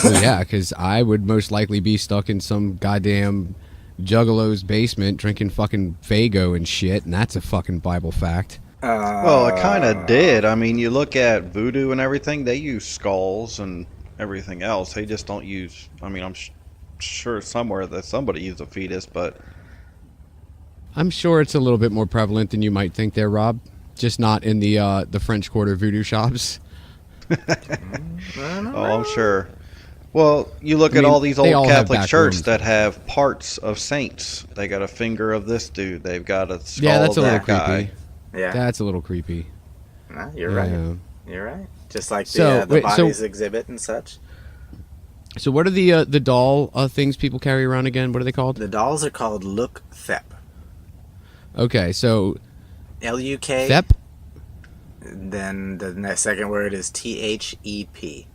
Well, yeah, because I would most likely be stuck in some goddamn juggalo's basement drinking fucking Fago and shit, and that's a fucking Bible fact. Well, it kind of did. I mean, you look at voodoo and everything, they use skulls and everything else. They just don't use, I mean, I'm sure somewhere that somebody used a fetus, but I'm sure it's a little bit more prevalent than you might think there, Rob. Just not in the French Quarter voodoo shops. oh, I'm sure. Well, you look I at mean, all these they old all have Catholic back churches rooms. that have parts of saints. They got a finger of this dude. They've got a skull Yeah, that's a of little that guy. creepy. Yeah, That's a little creepy. no, you're Yeah. right. You're right. Just like So, the wait, so- bodies exhibit and such. So what are the doll things people carry around again? What are they called? The dolls are called Luk Thep. Okay, so L-U-K. Thep. Then the second word is T-H-E-P.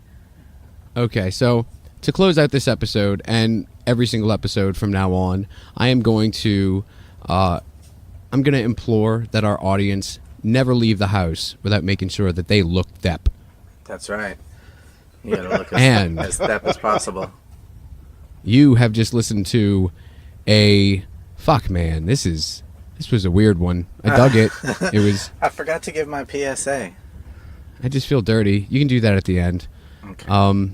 Okay, so to close out this episode and every single episode from now on, I am going to implore that our audience never leave the house without making sure that they look Thep. That's right. You gotta look And- as Thep as possible. You have just listened to a... Fuck, man. This was a weird one. I dug it. It was... I forgot to give my PSA. I just feel dirty. You can do that at the end. Okay.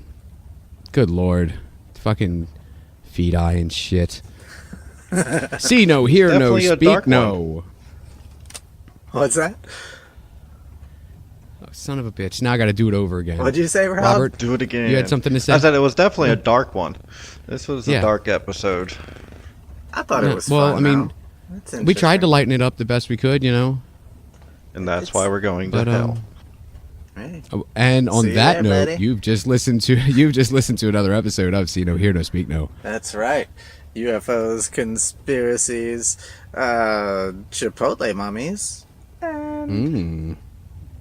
Good Lord. Fucking feed eye and shit. See no, hear no, Definitely a speak dark no. What's that? Oh, son of a bitch. Now I got to do it over again. What'd you say, Rob? Robert, Do it again. you had something to say? I said it was definitely a dark one. This was a Yeah. dark episode. I thought it was well, fun. I mean, though. That's we tried to interesting. lighten it up the best we could, you know. And that's It's- why we're going to But hell. Hey. and on See you that there, note, buddy. you've just listened to another episode of See No, Hear No, Speak No. That's right. UFOs, conspiracies, Chipotle mummies, and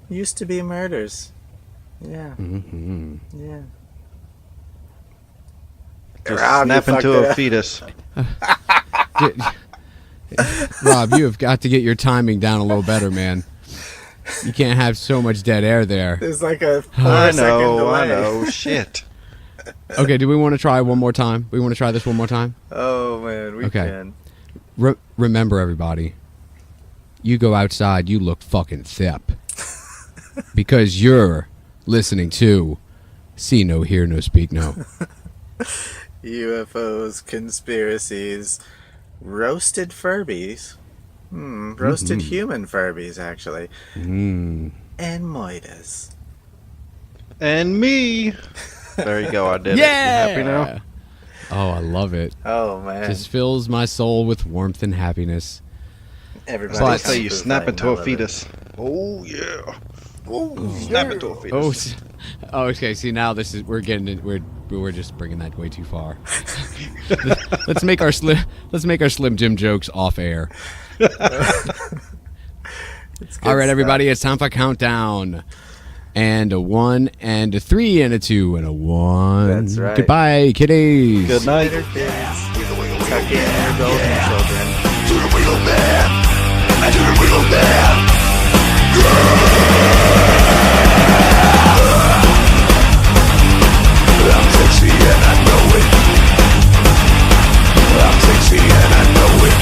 used to be murders. Yeah. Mm-hmm. Yeah. Just Rob, you snap into fucked it a up. fetus. Rob, you have got to get your timing down a little better, man. You can't have so much dead air there. There's like a I 4-second know, I delay. know. Shit. Okay, do we want to try one more time? We want to try this one more time? Oh man, we Okay. can. Remember, everybody, you go outside, you look fucking thip. Because you're listening to See No, Hear No, Speak No. UFOs, conspiracies, roasted Furbies. Roasted human Furbies, actually. Mm. And Moitas. And me. There you go. I did Yeah! it. You happy now? Oh, I love it. Oh man. Just fills my soul with warmth and happiness. Everybody I But- just say you comes snap like into none a of fetus. Oh yeah. Oh, snap into a fetus. Oh, okay. See, now we're getting it. We're just bringing that way too far. let's make our Slim Jim jokes off air. It's good All right, stuff. everybody, it's time for countdown. And a 1, and a 3, and a 2, and a 1. That's right. Goodbye, kiddies. Good night. Later, kids. Tuck in your golden children. To the wheel man, and to the wheel man. I'm sexy and I know it. I'm sexy and I know it.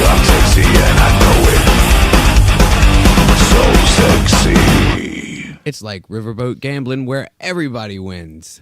I'm sexy and I know it. So sexy. It's like riverboat gambling where everybody wins.